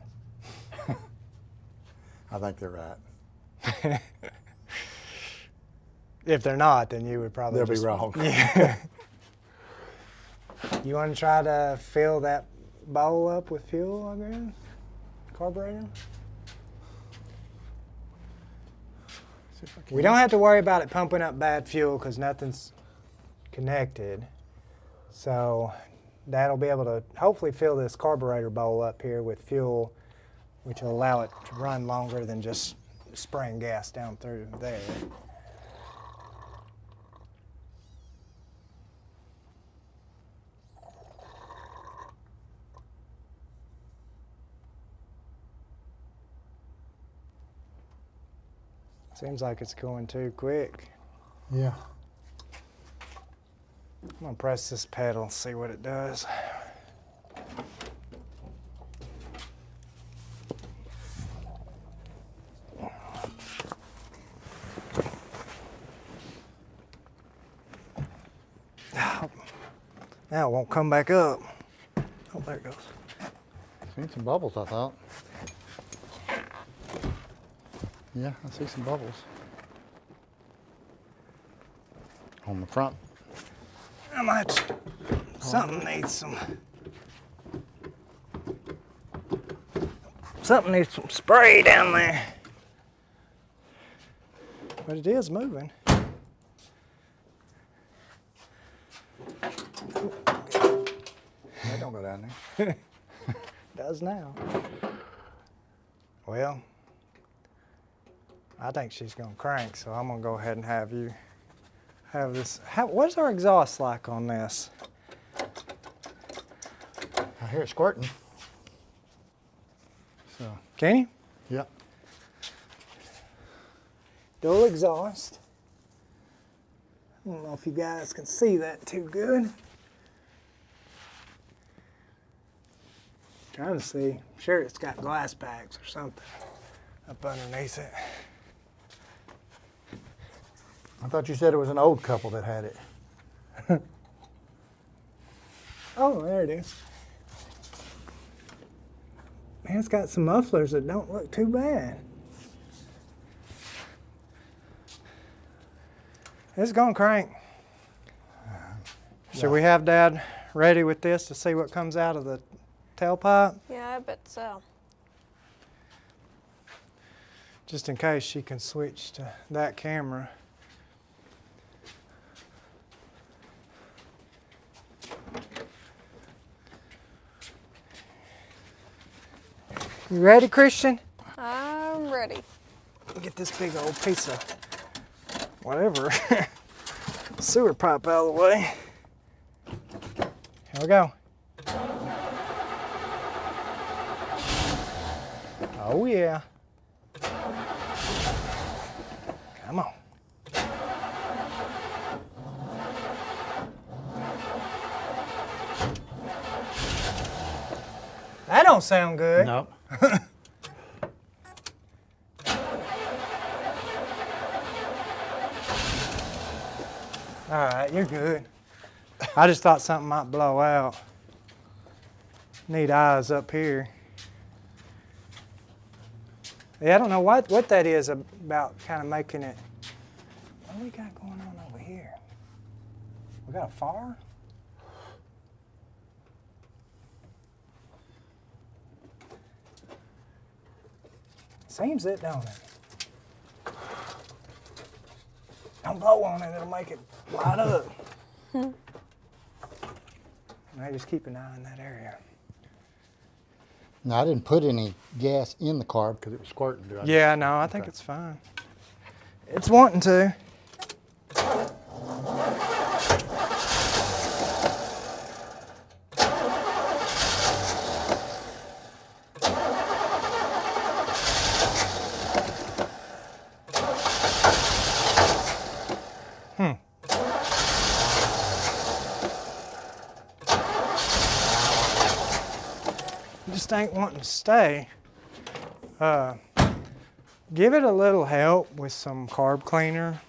I think they're right. If they're not, then you would probably They'll be wrong. Yeah. You want to try to fill that bowl up with fuel, I guess? Carburetor? See if I can. We don't have to worry about it pumping up bad fuel because nothing's connected. So that'll be able to hopefully fill this carburetor bowl up here with fuel, which will allow it to run longer than just spraying gas down through there. Seems like it's going too quick. Yeah. I'm gonna press this pedal and see what it does. Now it won't come back up. Oh, there it goes. Seen some bubbles, I thought. Yeah, I see some bubbles. On the front. I might. Something needs some. Something needs some spray down there. But it is moving. That don't go down there. Does now. Well, I think she's gonna crank, so I'm gonna go ahead and have you have this. What's our exhaust like on this? I hear it squirting. So Can you? Yep. Dual exhaust. I don't know if you guys can see that too good. Trying to see. I'm sure it's got glass backs or something up underneath it. I thought you said it was an old couple that had it. Oh, there it is. Man, it's got some mufflers that don't look too bad. It's gonna crank. Should we have Dad ready with this to see what comes out of the tailpipe? Yeah, I bet so. Just in case she can switch to that camera. You ready, Christian? I'm ready. Get this big old piece of whatever sewer pipe out of the way. Here we go. Oh yeah. Come on. That don't sound good. No. All right, you're good. I just thought something might blow out. Need eyes up here. Yeah, I don't know what that is about kind of making it. What do we got going on over here? We got a fire? Seems it, don't it? Don't blow on it, it'll make it light up. Now just keep an eye on that area. Now, I didn't put any gas in the carb because it was squirting. Do I? Yeah, no, I think it's fine. It's wanting to. Just ain't wanting to stay. Give it a little help with some carb cleaner.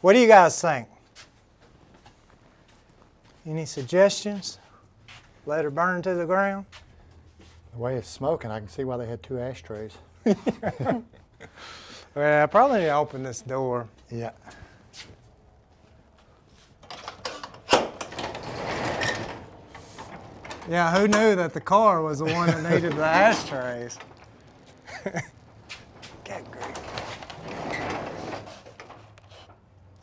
What do you guys think? Any suggestions? Let her burn to the ground? The way it's smoking, I can see why they had 2 ashtrays. Well, I probably need to open this door. Yeah. Yeah, who knew that the car was the one that needed the ashtrays? Get great.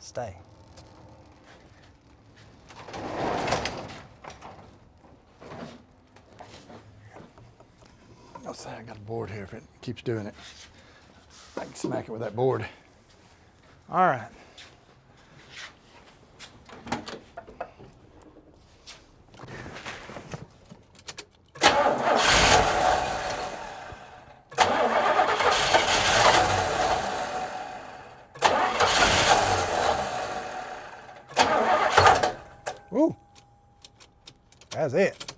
Stay. I'll say I got a board here if it keeps doing it. I can smack it with that board. All right. Ooh, that's it.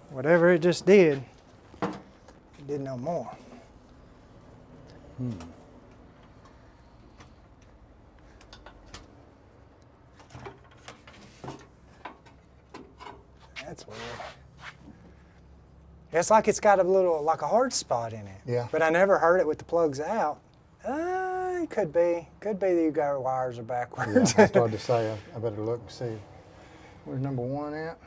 Whatever it just did, it did no more. That's weird. It's like it's got a little, like a hard spot in it. Yeah. But I never heard it with the plugs out. It could be. Could be that you got wires are Yeah, backwards. I started to say I better look and see. Where's number 1 at?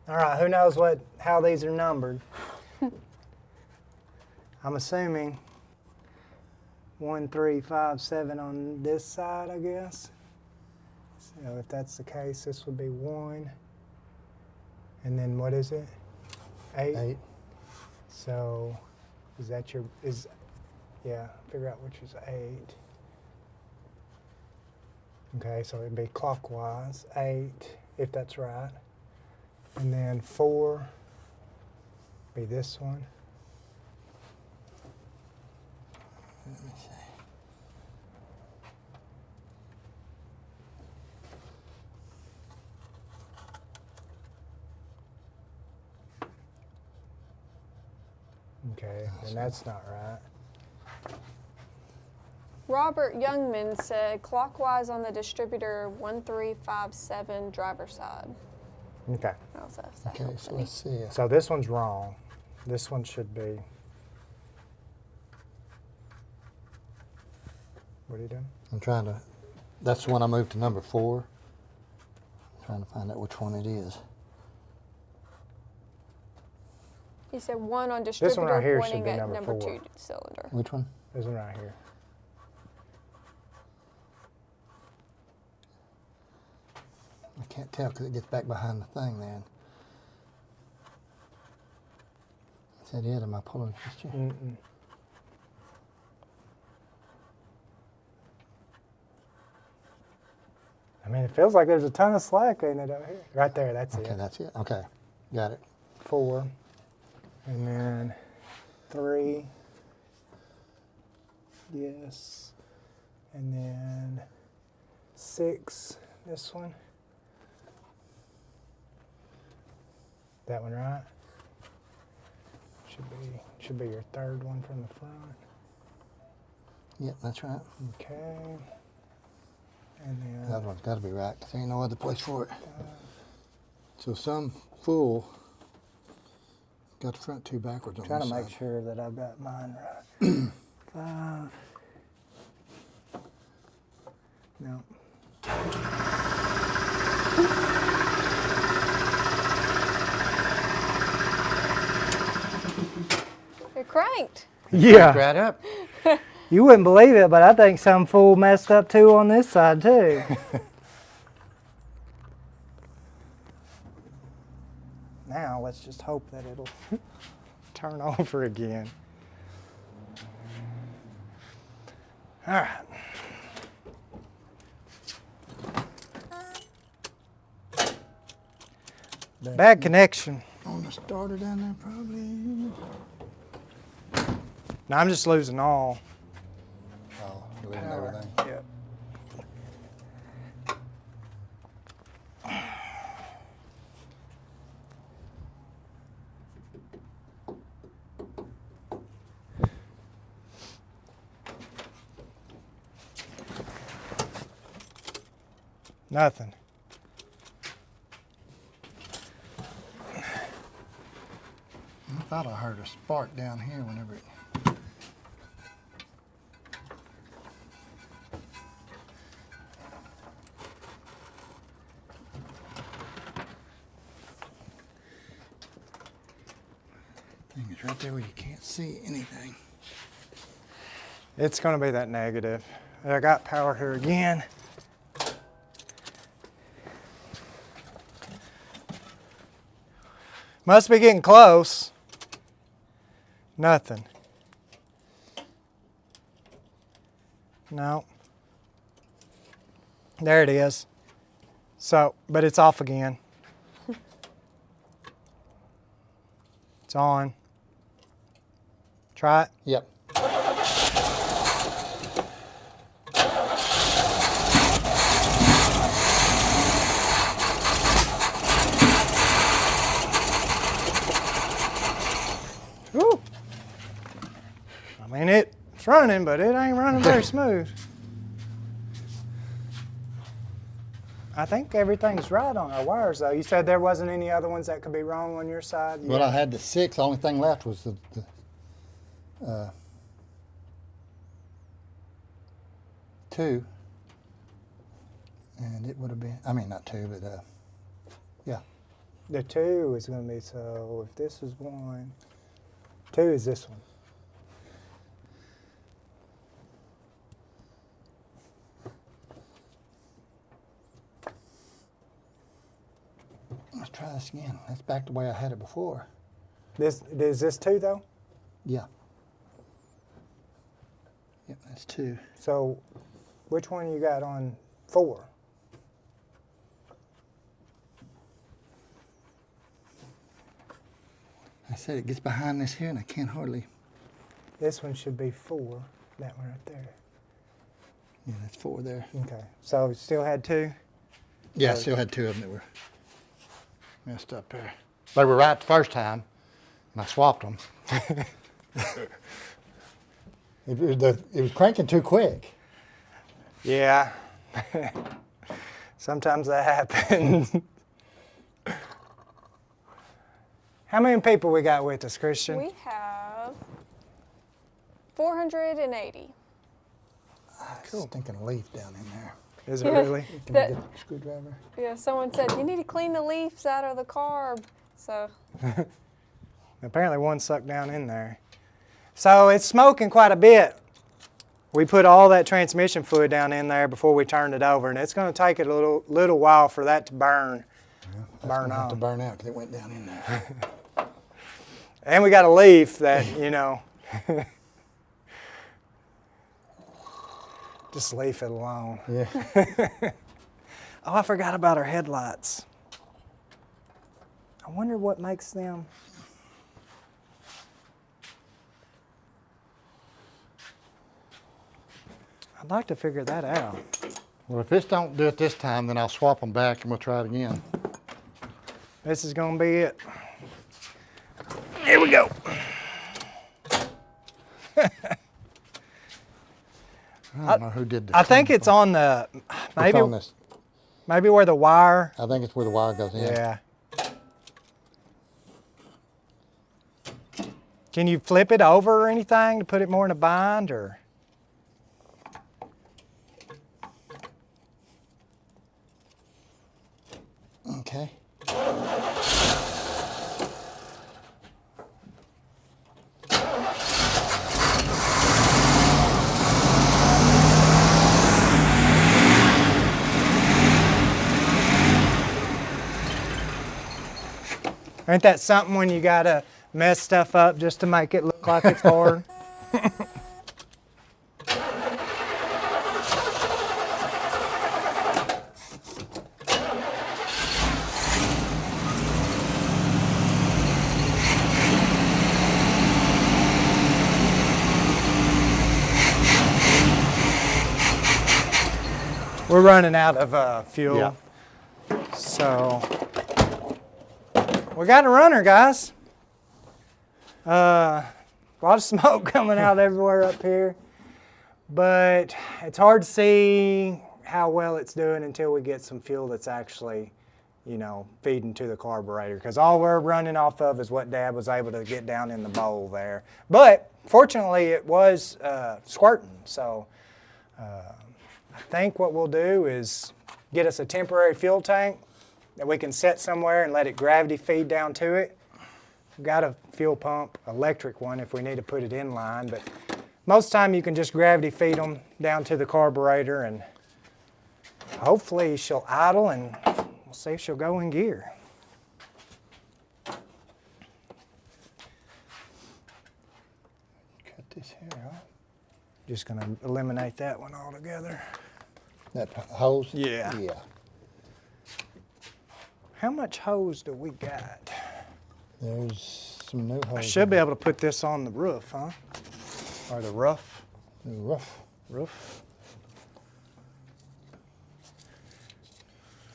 All right, who knows how these are numbered? I'm assuming 1, 3, 5, 7 on this side, I guess. So if that's the case, this would be 1, And then what is it? 8? 8. So is that your, yeah, figure out which is 8. Okay, so it'd be clockwise, 8, if that's right. And then 4 be this one. Let me see. Okay, and that's not right. Robert Youngman said clockwise on the distributor 1357 driver's side. Okay, I don't know if that Okay, helps so any. let's see. so this one's wrong. This one should be, what are you doing? I'm trying to, that's the one I moved to number 4. I'm trying to find out which one it is. He said 1 on one distributor right here should pointing be at number number 4. 2 cylinder. Which one? This one right here. I can't tell because it gets back behind the thing then. Is that it? Am I pulling history? Mm-mm. I mean, it feels like there's a ton of slack in it out here. Right there, that's Okay, it. that's it. Okay, got it. 4, and then 3, yes, and then 6, this one. That one right? Should be your third one from the front. Yep, that's right. Okay. And The then other one's got to be right because there ain't no other place for it. So some fool got the front 2 backwards on trying this to make side. sure that I've got mine right. 5. No. You're cranked. Yeah. Right up. You wouldn't believe it, but I think some fool messed up too on this side too. Now let's just hope that it'll turn over again. All right. Bad connection. On the starter down there probably. Now I'm just losing all. Oh, losing everything. Yep. Nothing. I thought I heard a spark down here whenever it. Thing is right there where you can't see anything. It's going to be that negative. I got power here again. Must be getting close. Nothing. No. There it is. So, but it's off again. It's on. Try it. Yep. Woo. I mean, it's running, but it ain't running very smooth. I think everything's right on our wires, though. You said there wasn't any other ones that could be wrong on your side? Well, I had the 6. The only thing left was the 2. And it would have been, I mean, not 2, but yeah. The 2 is going to be, so if this is 1, 2 is this one. Let's try this again. That's back the way I had it before. Is this 2 though? Yeah. Yep, that's 2. So which one you got on 4? I said it gets behind this here and I can't hardly. This one should be 4. That one right there. Yeah, that's 4 there. Okay. So you still had 2? Yeah, I still had 2 of them that were messed up there. They were right the first time, and I swapped them. It was cranking too quick. Yeah. Sometimes that happens. How many people we got with us, Christian? We have 480. Cool. Stinking leaf down in there. Is it really? Can That- we get a screwdriver? Yeah, someone said you need to clean the leaves out of the carb. So Apparently one sucked down in there. So it's smoking quite a bit. We put all that transmission fluid down in there before we turned it over, and it's going to take a little while for that to burn. Burn Have to on. burn out because it went down in there. And we got a leaf that, you know, just leave it alone. Yeah. Oh, I forgot about our headlights. I wonder what makes them. I'd like to figure that out. Well, if this don't do it this time, then I'll swap them back and we'll try it again. This is going to be it. Here we go. I don't know who did the I think cleanup it's on the, It's on this. maybe where the wire. I think it's where the wire goes in. Yeah. Can you flip it over or anything to put it more in a bind, or? Okay. Ain't that something when you gotta mess stuff up just to make it look like it's hard? We're running out of fuel, Yeah. so we got a runner, guys. A lot of smoke coming out everywhere up here, but it's hard to see how well it's doing until we get some fuel that's actually, you know, feeding to the carburetor, because all we're running off of is what Dad was able to get down in the bowl there. But fortunately, it was squirting, so I think what we'll do is get us a temporary fuel tank that we can set somewhere and let it gravity feed down to it. We've got a fuel pump, electric one, if we need to put it in line, but most of the time you can just gravity feed them down to the carburetor, and hopefully she'll idle and we'll see if she'll go in gear. Cut this hair off. Just gonna eliminate that one altogether. That hose? Yeah. Yeah. How much hose do we got? There's some new hose. I should be able to put this on the roof, huh? Or the roof. New rough. Roof.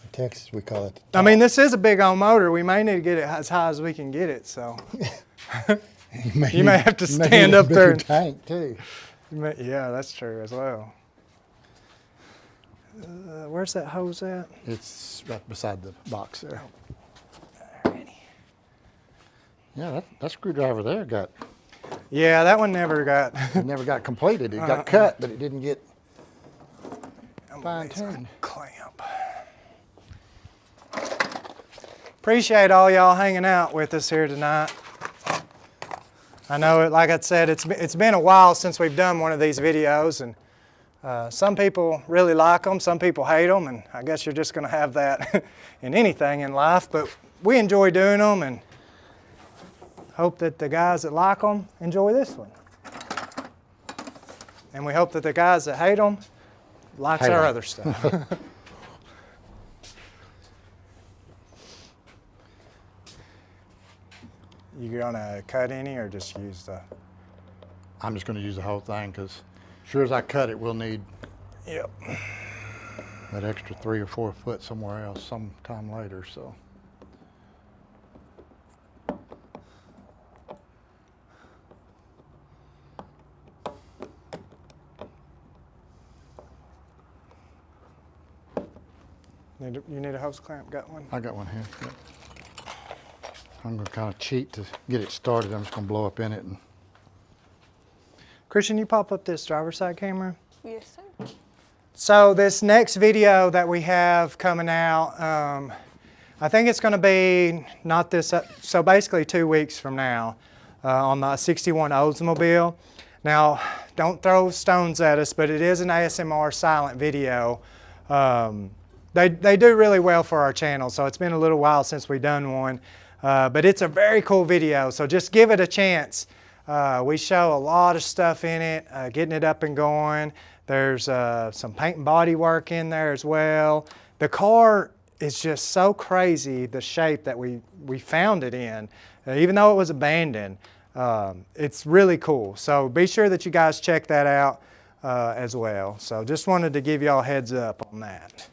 In Texas, we call it. I mean, this is a big old motor. We may need to get it as high as we can get it, so. You may have to you may stand need a up there bigger and- tank too. Yeah, that's true as well. Where's that hose at? It's right beside the box there. Alrighty. Yeah, that screwdriver there Yeah, that one never got. it never got completed. It got cut, but it didn't get fine-tuned. Clamp. Appreciate all y'all hanging out with us here tonight. I know, like I said, it's been a while since we've done one of these videos, and Some people really like them, some people hate them, and I guess you're just going to have that in anything in life, but we enjoy doing them and hope that the guys that like them enjoy this one. And we hope that the guys that hate them likes our other stuff. You gonna cut any or just use the? I'm just going to use the whole thing because sure as I cut it, we'll need Yep. that extra 3 or 4 foot somewhere else sometime later, so. You need a hose clamp? Got one? I got one here. Yep. I'm going to kind of cheat to get it started. I'm just going to blow up in it. And Christian, you pop up this driver's side camera? Yes, sir. So this next video that we have coming out, I think it's going to be not this, so basically 2 weeks from now on the 61 Oldsmobile. Now, don't throw stones at us, but it is an ASMR silent video. They do really well for our channel, so it's been a little while since we've done one. But it's a very cool video, so just give it a chance. We show a lot of stuff in it, getting it up and going. There's some paint and body work in there as well. The car is just so crazy, the shape that we found it in. Even though it was abandoned, it's really cool. So be sure that you guys check that out as well. So just wanted to give y'all a heads up on that.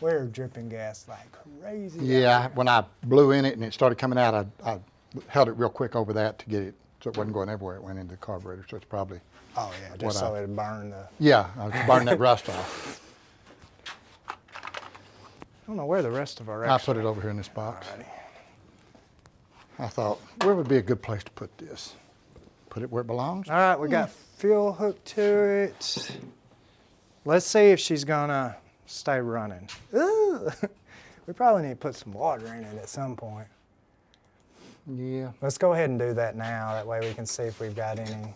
We're dripping gas like crazy. yeah, when I blew in it and it started coming out, I held it real quick over that to get it so it wasn't going everywhere. It went into the carburetor, so it's probably. Oh yeah, just so it'd burn the. Yeah, I was burning that rust off. I don't know where the rest of our. I put it over here in this box. Alrighty. I thought, where would be a good place to put this? Put it where it belongs? All right, we got fuel hooked to it. Let's see if she's gonna stay running. Ooh. We probably need to put some water in it at some point. Yeah. Let's go ahead and do that now. That way we can see if we've got any.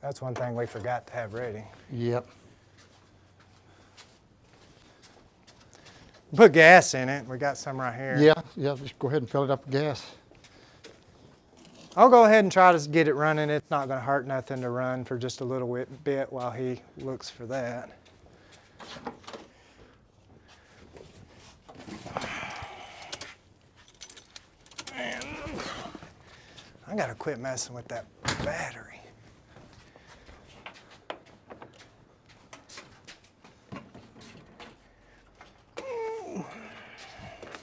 That's one thing we forgot to have ready. Yep. Put gas in it. We got some right here. Yeah, just go ahead and fill it up with gas. I'll go ahead and try to get it running. It's not going to hurt nothing to run for just a little bit while he looks for that. And I got to quit messing with that battery.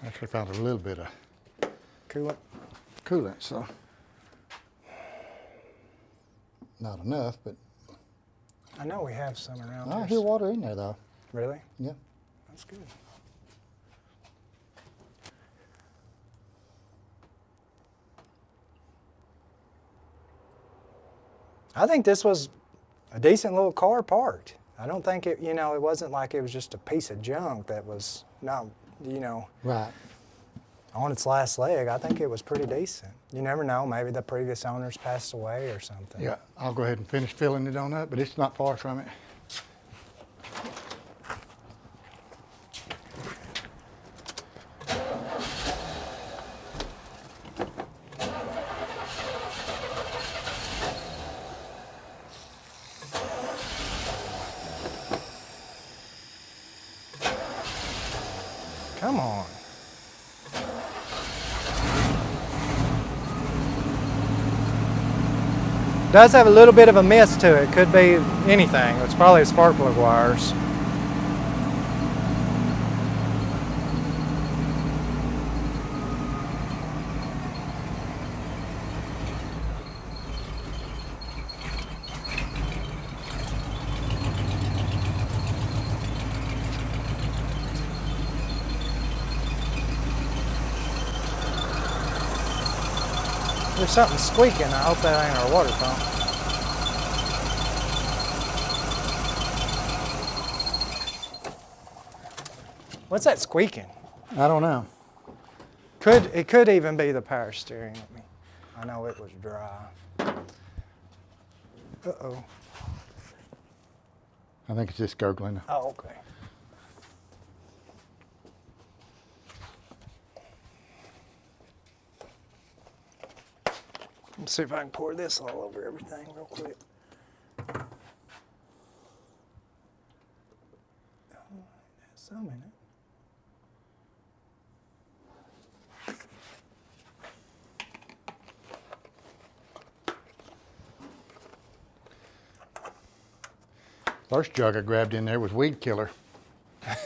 Actually found a little bit of Coolant. so not enough, but I know we have some around I here. hear water in there though. Really? Yeah. That's good. I think this was a decent little car parked. I don't think it, it wasn't like it was just a piece of junk that was not, Right. on its last leg. I think it was pretty decent. You never know, maybe the previous owners passed away or something. Yeah, I'll go ahead and finish filling it on up, but it's not far from it. Come on. Does have a little bit of a mist to it. Could be anything. It's probably spark plug wires. There's something squeaking. I hope that ain't our water pump. What's that squeaking? I don't know. It could even be the power steering. I know it was dry. Uh-oh. I think it's just gurgling. Oh, okay. Let's see if I can pour this all over everything real quick. Oh, there's some in it. First jug I grabbed in there was weed killer. I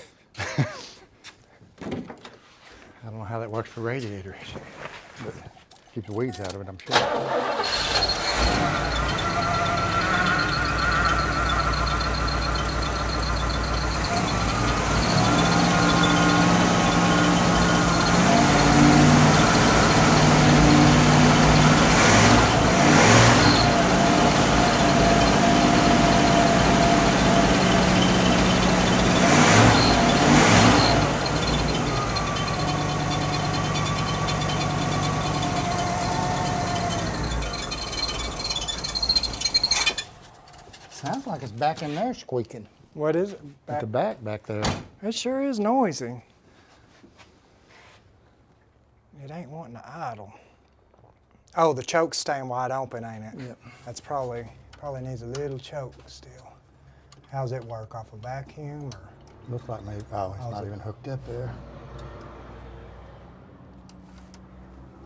don't know how that works for radiators, but keeps the weeds out of it, I'm sure. Sounds like it's back in there squeaking. What is it? At the back there. It sure is noisy. It ain't wanting to idle. Oh, the choke's staying wide open, ain't it? Yep. That's probably needs a little choke still. How's it work, off a vacuum or? Looks like maybe, oh, it's not even hooked up there.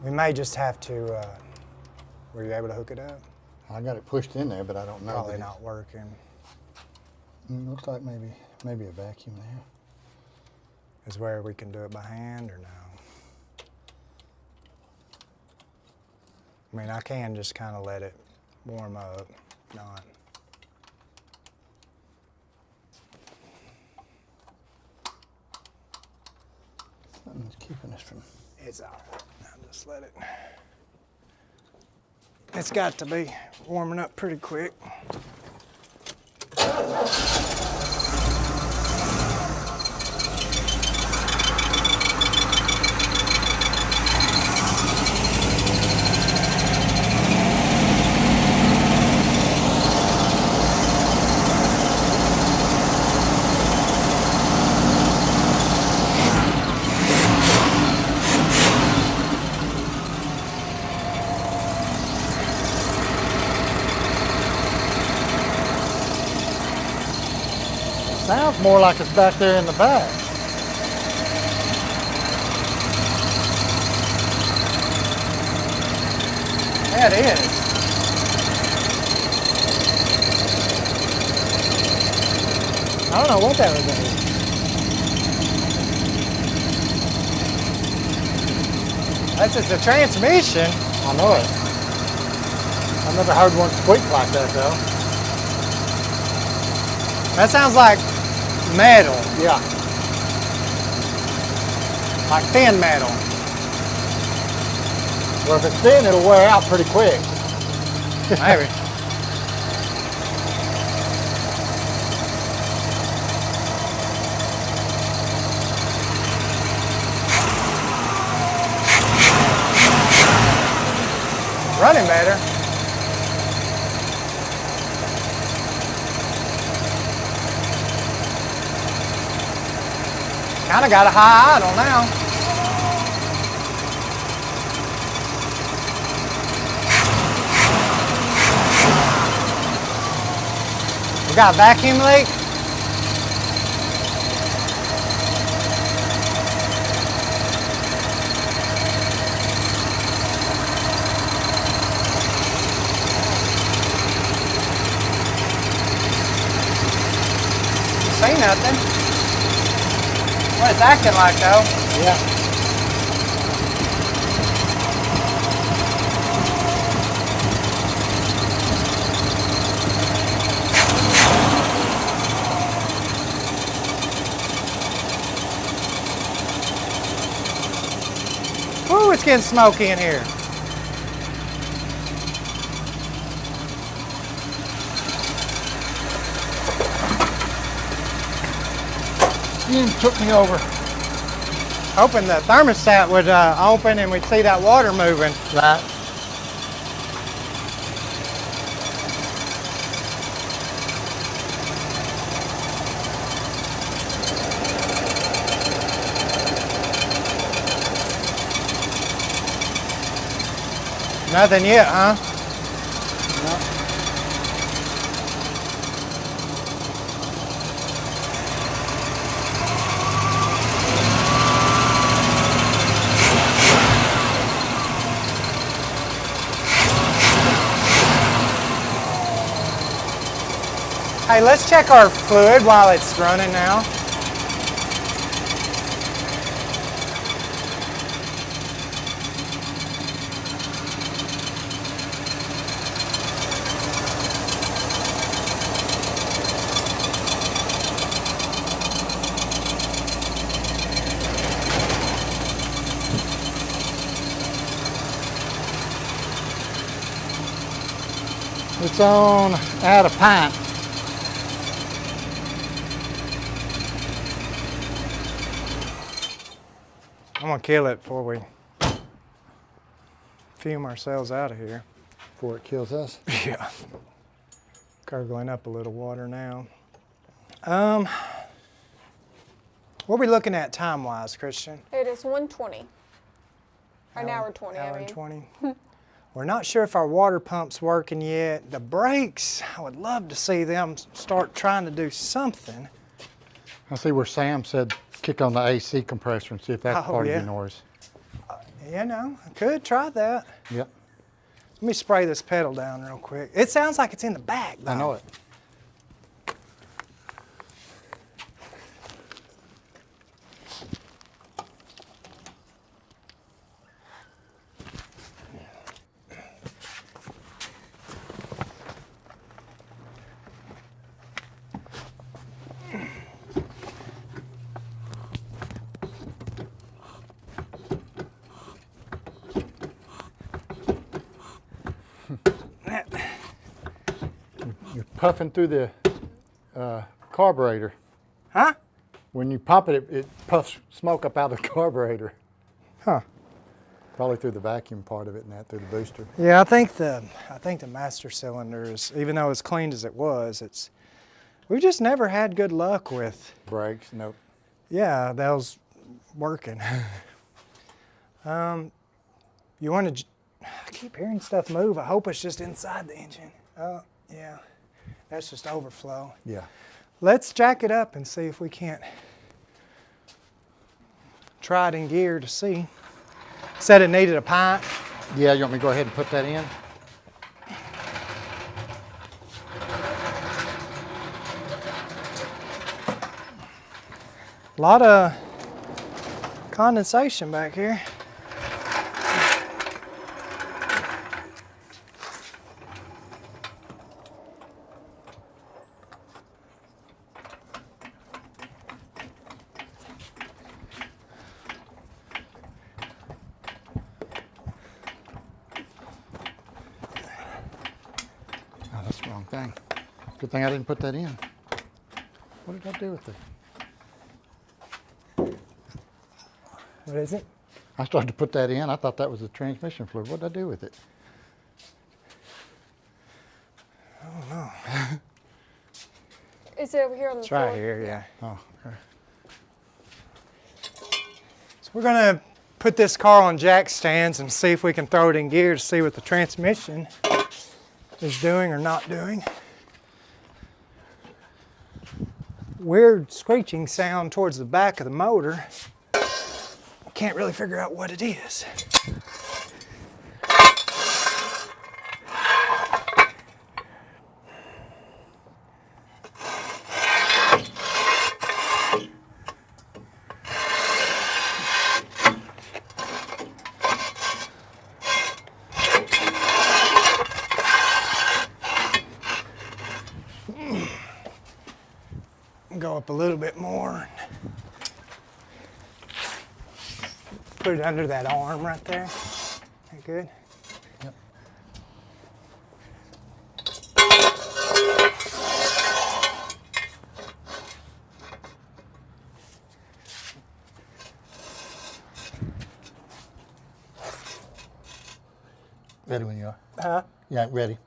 We may just have to, were you able to hook it up? I got it pushed in there, but I don't know. Probably not working. Looks like maybe a vacuum there. Is where we can do it by hand or no? I mean, I can just kind of let it warm up, not. Something's keeping us from. It's all right. I'll just let it. It's got to be warming up pretty quick. Sounds more like it's back there in the back. Yeah, it is. I don't know what that was. That's just the transmission. I know it. I've never heard one squeak like that though. That sounds like metal, Yeah. like thin metal. Well, if it's thin, it'll wear out pretty quick. Maybe. Running better. Kind of got a high idle now. We got a vacuum leak. See nothing. What it's acting like though. Yeah. Ooh, it's getting smoky in here. You took me over. Hoping the thermostat would open and we'd see that water moving. Right. Nothing yet, huh? Hey, let's check our fluid while it's running now. It's on at a pint. I'm gonna kill it before we fume ourselves out of here. Before it kills us. Yeah. Gurgling up a little water now. What are we looking at time-wise, Christian? It is 1:20. An hour 20, Hour I mean. and 20. We're not sure if our water pump's working yet. The brakes, I would love to see them start trying to do something. I see where Sam said kick on the AC compressor and see if that's Oh, part yeah. of your noise. You know, I could try that. Yep, Let me spray this pedal down real quick. It sounds like it's in the back, though. I know it. You're puffing through the carburetor. Huh? When you pump it, it puffs smoke up out of the carburetor. Huh. Probably through the vacuum part of it and that through the booster. Yeah, I think the master cylinder is, even though as clean as it was, we've just never had good luck with. Brakes, nope. Yeah, that was working. You want to? I keep hearing stuff move. I hope it's just inside the engine. Oh, yeah, that's just overflow. Yeah. Let's jack it up and see if we can't try it in gear to see. Said it needed a pint. Yeah, you want me to go ahead and put that in? A lot of condensation back here. Oh, that's the wrong thing. Good thing I didn't put that in. What did I do with it? What is it? I started to put that in. I thought that was the transmission fluid. What did I do with it? Is it over here on the It's floor? right here, yeah. Oh, okay. So we're gonna put this car on jack stands and see if we can throw it in gear to see what the transmission is doing or not doing. Weird screeching sound towards the back of the motor. Can't really figure out what it is. Go up a little bit more. Put it under that arm right there. That good? Yep. Ready when you are. Huh? Yeah, ready.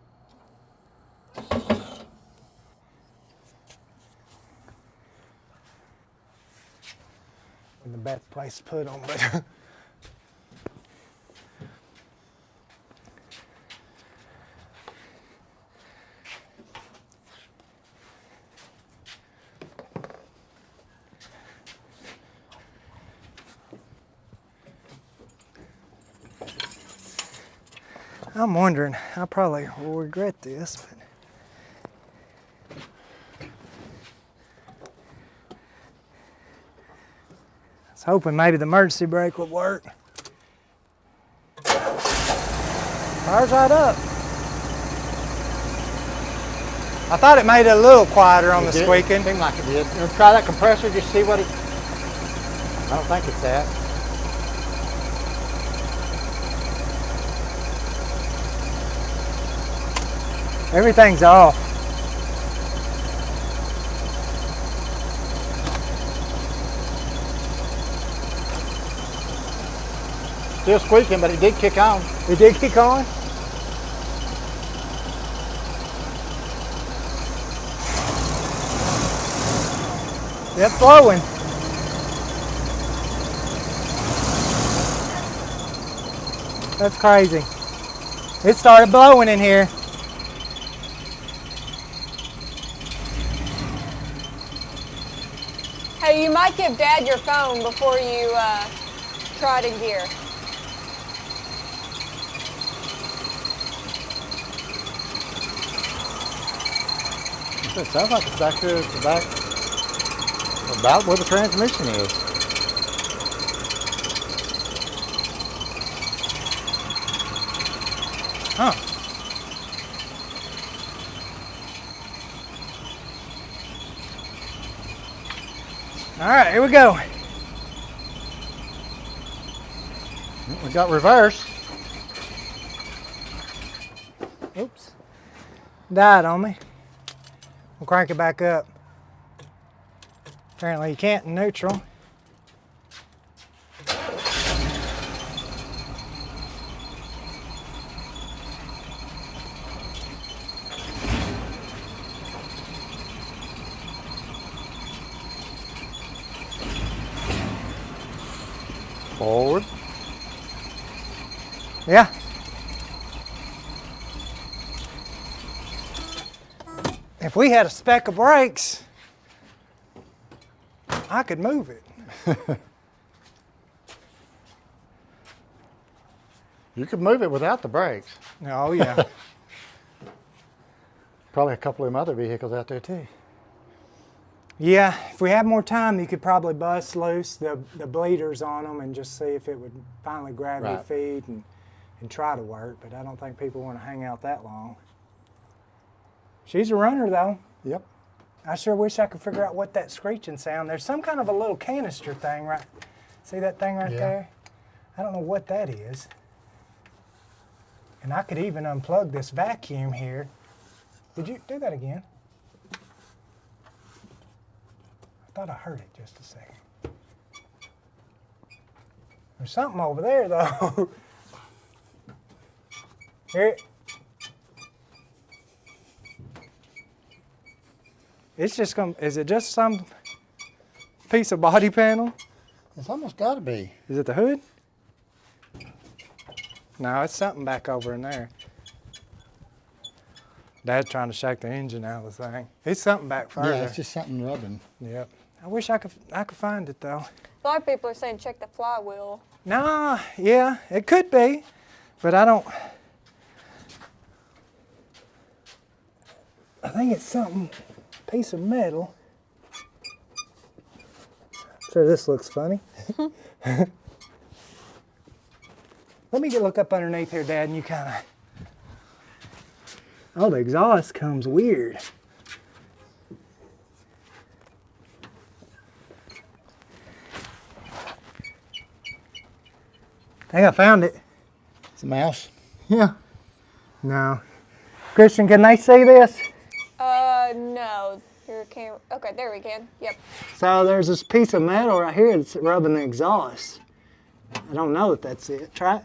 The best place to put them, but I'm wondering, I probably will regret this, but I was hoping maybe the emergency brake would work. Fires right up. I thought it made it a little quieter on the squeaking. Seemed like it did. You want to try that compressor, just see what it... I don't think it's that. Everything's off. Still squeaking, but it did kick on. It did kick on? Yep, blowing. That's crazy. It started blowing in here. Hey, you might give Dad your phone before you try it in gear. It sounds like it's back here at the back, about where the transmission is. Huh. All right, here we go. We got reverse. Oops. Died on me. We'll crank it back up. Apparently you can't in neutral. Forward. Yeah. If we had a speck of brakes, I could move it. You could move it without the brakes. Oh yeah. Probably a couple of them other vehicles out there too. Yeah, if we had more time, you could probably bust loose the bleeders on them and just see if it would finally grab your Right. feet and try to work, but I don't think people want to hang out that long. She's a runner though. Yep. I sure wish I could figure out what that screeching sound. There's some kind of a little canister thing right. See that thing right Yeah. there? I don't know what that is. And I could even unplug this vacuum here. Did you do that again? I thought I heard it just a second. There's something over there though. Here. It's just gonna, is it just some piece of body panel? It's almost got to be. Is it the hood? No, it's something back over in there. Dad's trying to shake the engine out of the thing. It's something back further. Yeah, it's just something rubbing. Yep. I wish I could find it though. A lot of people are saying check the flywheel. Nah, yeah, it could be, but I don't. I think it's something, piece of metal. Sure, this looks funny. Let me look up underneath here, Dad, and you kind of. Oh, the exhaust comes weird. I think I found it. It's a mouse. Yeah. No. Christian, can they see this? No. Your camera. Okay, there we can. Yep. So there's this piece of metal right here that's rubbing the exhaust. I don't know if that's it. Try it.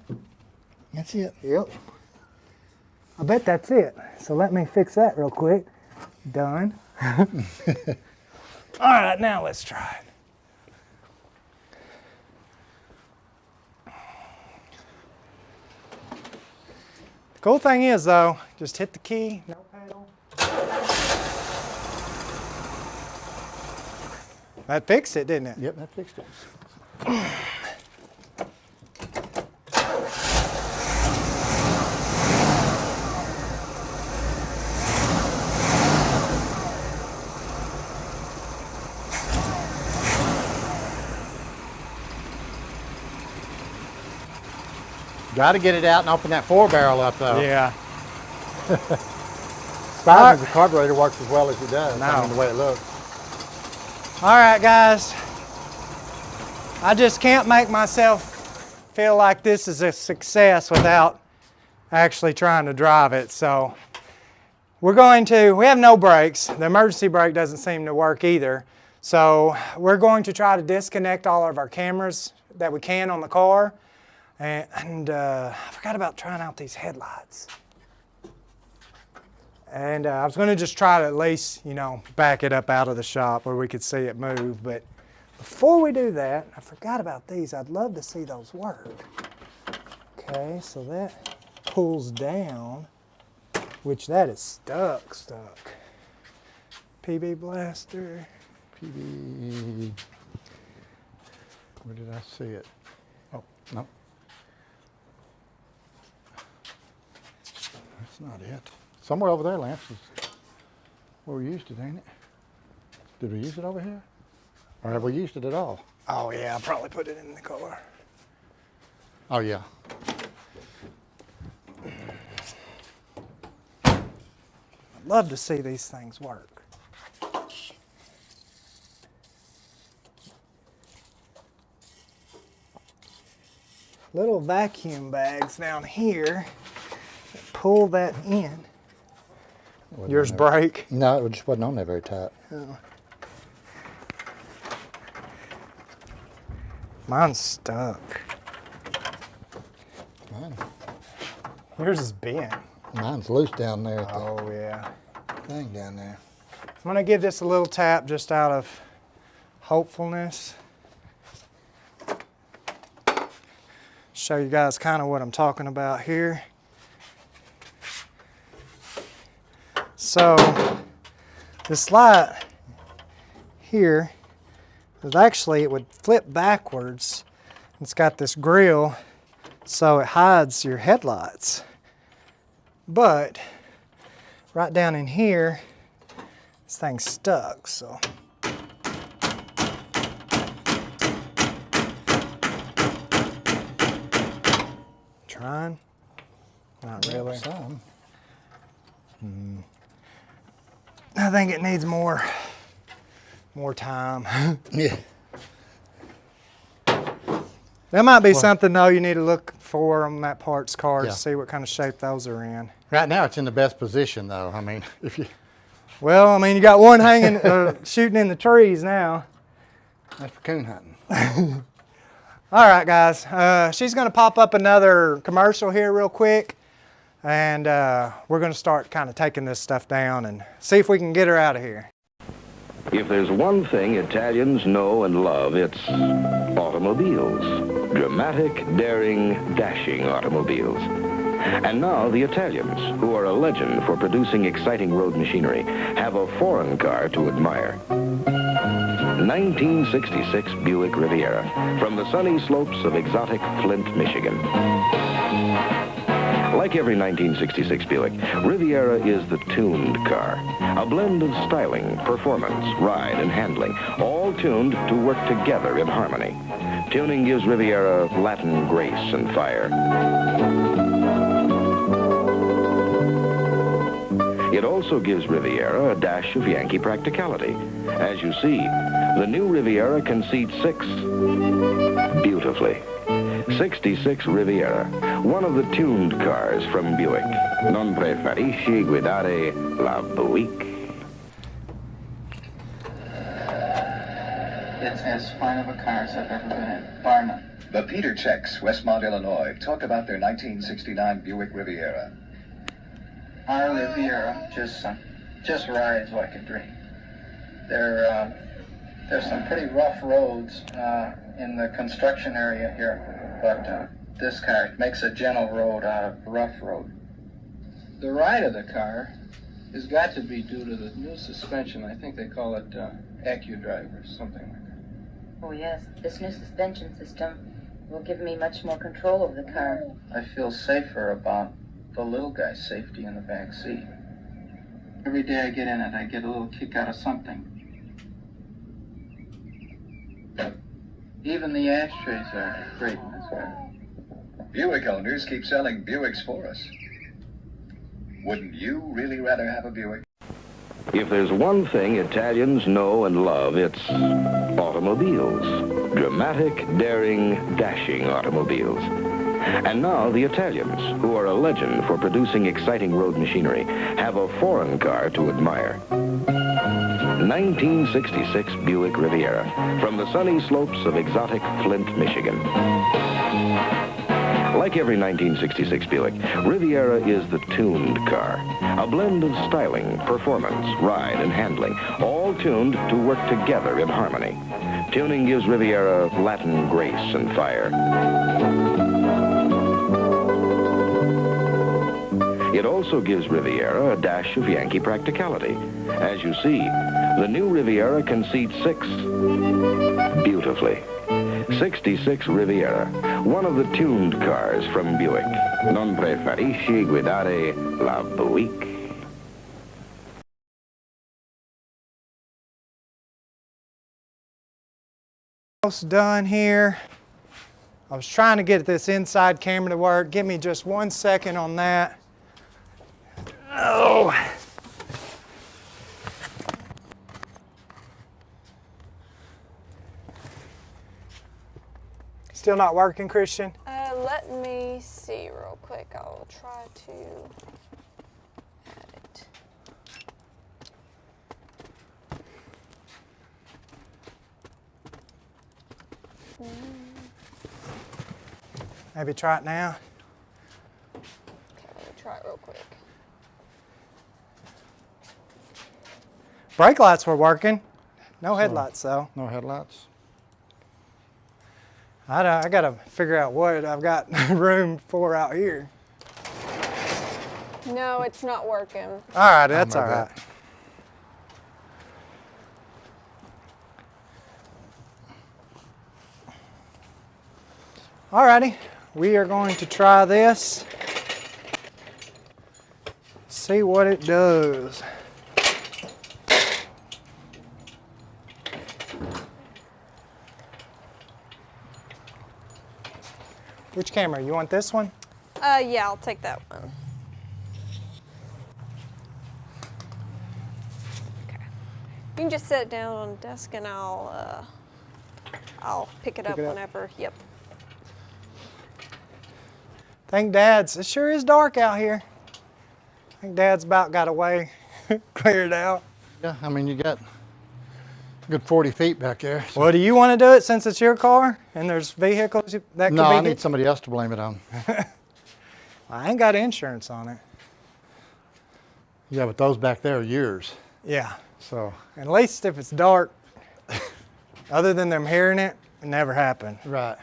That's it. Yep. I bet that's it. So let me fix that real quick. Done. All right, now let's try it. The cool thing is though, just hit the key, no pedal. That fixed it, didn't it? Yep, that fixed it. Got to get it out and open that 4-barrel up, though. Yeah. Surprising the carburetor works as well as it does. No. I mean, the way it looks. All right, guys. I just can't make myself feel like this is a success without actually trying to drive it. So we have no brakes. The emergency brake doesn't seem to work either. So we're going to try to disconnect all of our cameras that we can on the car. And I forgot about trying out these headlights. And I was going to just try to at least, back it up out of the shop where we could see it move. But before we do that, I forgot about these. I'd love to see those work. Okay, so that pulls down, which that is stuck. PB blaster. PB. Where did I see it? Oh, no. That's not it. Somewhere over there, Lance, is where we used it, ain't it? Did we use it over here? Or have we used it at all? Oh yeah, I probably put it in the car. Oh yeah. I'd love to see these things work. Little vacuum bags down here that pull that in. Yours break? No, it just wasn't on there very tight. Oh. Mine's stuck. Yours is bent. Mine's loose down there at the Oh yeah. thing down there. I'm gonna give this a little tap just out of hopefulness. Show you guys kind of what I'm talking about here. So this light here is actually, it would flip backwards. It's got this grill so it hides your headlights. But right down in here, this thing's stuck, so. Trying? Not really. Some. I think it needs more time. Yeah. That might be something though you need to look for on that parts card Yeah. to see what kind of shape those are in. Right now it's in the best position though. I mean, if you. Well, I mean, you got one hanging, shooting in the trees now. That's for coon hunting. All right, guys. She's going to pop up another commercial here real quick, and we're going to start kind of taking this stuff down and see if we can get her out of here. If there's one thing Italians know and love, it's automobiles. Dramatic, daring, dashing automobiles. And now the Italians, who are a legend for producing exciting road machinery, have a foreign car to admire. 1966 Buick Riviera, from the sunny slopes of exotic Flint, Michigan. Like every 1966 Buick, Riviera is the tuned car. A blend of styling, performance, ride, and handling, all tuned to work together in harmony. Tuning gives Riviera Latin grace and fire. It also gives Riviera a dash of Yankee practicality. As you see, the new Riviera can seat 6 beautifully. 66 Riviera, one of the tuned cars from Buick. Non preferisci guidare la Buick? It's as fine of a car as I've ever been in, bar none. The Peter Czechs, Westmont, Illinois, talk about their 1969 Buick Riviera. Our Riviera just rides like a dream. There's some pretty rough roads in the construction area here, but this car makes a gentle road out of rough road. The ride of the car has got to be due to the new suspension. I think they call it AccuDrive or something like that. Oh yes, this new suspension system will give me much more control of the car. I feel safer about the little guy's safety in the back seat. Every day I get in it, I get a little kick out of something. Even the ashtrays are great in this car. Buick owners keep selling Buicks for us. Wouldn't you really rather have a Buick? If there's one thing Italians know and love, it's automobiles. Dramatic, daring, dashing automobiles. And now the Italians, who are a legend for producing exciting road machinery, have a foreign car to admire. 1966 Buick Riviera, from the sunny slopes of exotic Flint, Michigan. Like every 1966 Buick, Riviera is the tuned car. A blend of styling, performance, ride, and handling, all tuned to work together in harmony. Tuning gives Riviera Latin grace and fire. It also gives Riviera a dash of Yankee practicality. As you see, the new Riviera can seat 6 beautifully. 66 Riviera, one of the tuned cars from Buick. Non preferisci guidare la Buick? Almost done here. I was trying to get this inside camera to work. Give me just 1 second on that. Oh. Still not working, Christian? Let me see real quick. I'll try to add it. Maybe try it now. Okay, let me try it real quick. Brake lights were working. No headlights though. No headlights? I gotta figure out what I've got room for out here. No, it's not working. All right, that's all right. All righty, we are going to try this. See what it does. Which camera? You want this one? Yeah, I'll take that one. Okay. You can just set it down on the desk and I'll pick it up whenever. Yep. Thank Dad's. It sure is dark out here. I think Dad's about got away, cleared out. Yeah, I mean, you got a good 40 feet back there. So. Well, do you want to do it since it's your car and there's vehicles that could No, be I need somebody else to blame it on. I ain't got insurance on it. Yeah, but those back there are yours. Yeah. So. At least if it's dark, other than them hearing it, it never happened. Right.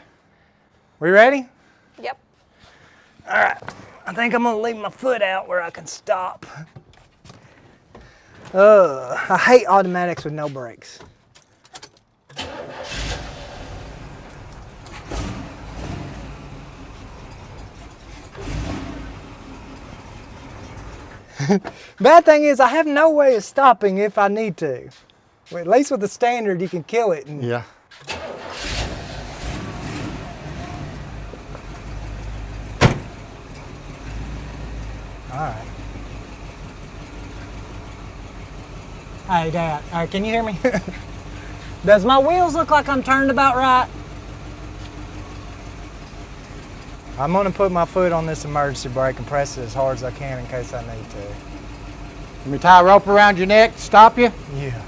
We ready? Yep. All right. I think I'm gonna leave my foot out where I can stop. I hate automatics with no brakes. Bad thing is I have no way of stopping if I need to. Well, at least with the standard you can kill it. And yeah. all right. Hey, Dad. All right, can you hear me? Does my wheels look like I'm turned about right? I'm gonna put my foot on this emergency brake and press it as hard as I can in case I need to. Let me tie a rope around your neck to stop you. Yeah.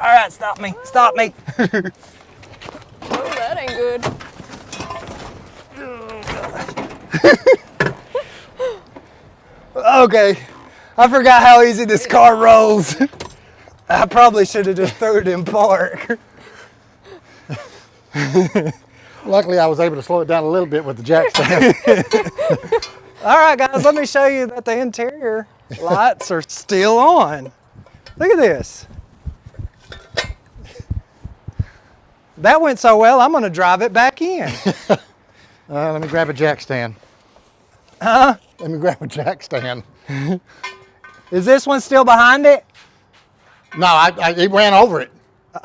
All right, stop me. Stop me. Oh, that ain't good. Okay. I forgot how easy this car rolls. I probably should have just threw it in park. Luckily, I was able to slow it down a little bit with the jack stand. All right, guys, let me show you that the interior lights are still on. Look at this. That went so well, I'm going to drive it back in. Let me grab a jack stand. Huh? Let me grab a jack stand. Is this one still behind it? No, it ran over it.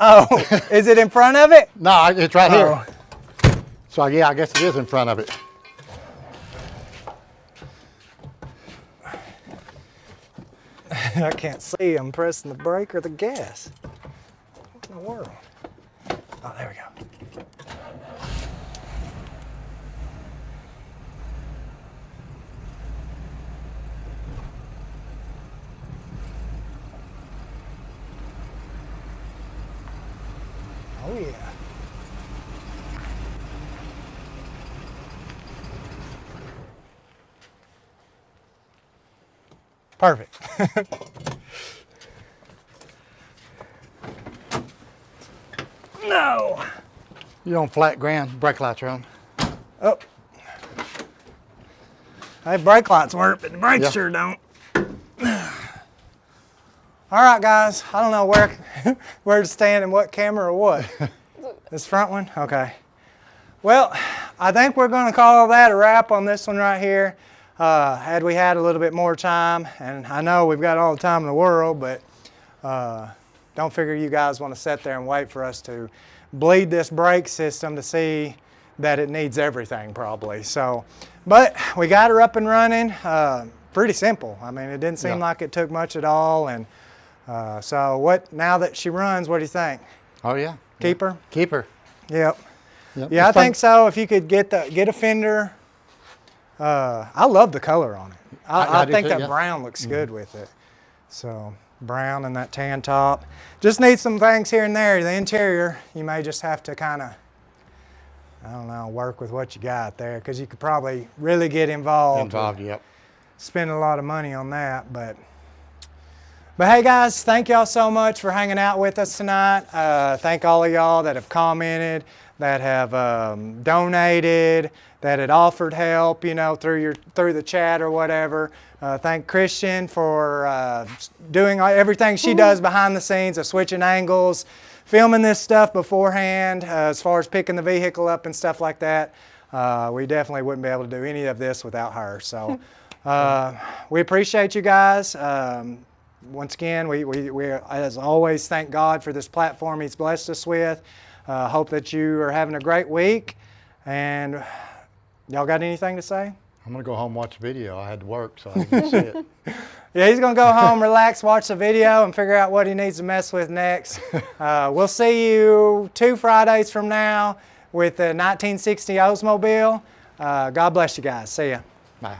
Oh, is it in front of it? No, it's right Oh. here. So yeah, I guess it is in front of it. I can't see. I'm pressing the brake or the gas. What in the world? Oh, there we go. Oh, yeah. Perfect. No. You on flat ground, brake lights are on. Oh. Hey, brake lights work, but the brakes Yeah. sure don't. All right, guys. I don't know where to stand and what camera or what. This front one? Okay. Well, I think we're going to call that a wrap on this one right here. Had we had a little bit more time, and I know we've got all the time in the world, but don't figure you guys want to sit there and wait for us to bleed this brake system to see that it needs everything probably. So, but we got her up and running. Pretty simple. I mean, it didn't seem like it took much at all. And so now that she runs, what do you think? Oh yeah. Keep her? Keep her. Yep. Yep. Yeah, I It's fun. think so. If you could get a fender. I love the color on it. I I do think too, that yeah. brown looks good with it. So brown and that tan top. Just need some things here and there. The interior, you may just have to kind of, I don't know, work with what you got there, because you could probably really get involved. Yep. Spend a lot of money on that, but hey guys, thank y'all so much for hanging out with us tonight. Thank all of y'all that have commented, that have donated, that had offered help, you know, through the chat or whatever. Thank Christian for doing everything she does behind the scenes of switching angles, filming this stuff beforehand, as far as picking the vehicle up and stuff like that. We definitely wouldn't be able to do any of this without her. So we appreciate you guys. Once again, we as always thank God for this platform He's blessed us with. Hope that you are having a great week. And y'all got anything to say? I'm gonna go home and watch the video. I had to work, so I didn't see it. Yeah, he's gonna go home, relax, watch the video, and figure out what he needs to mess with next. We'll see you 2 Fridays from now with the 1960 Oldsmobile. God bless you guys. See ya. Bye.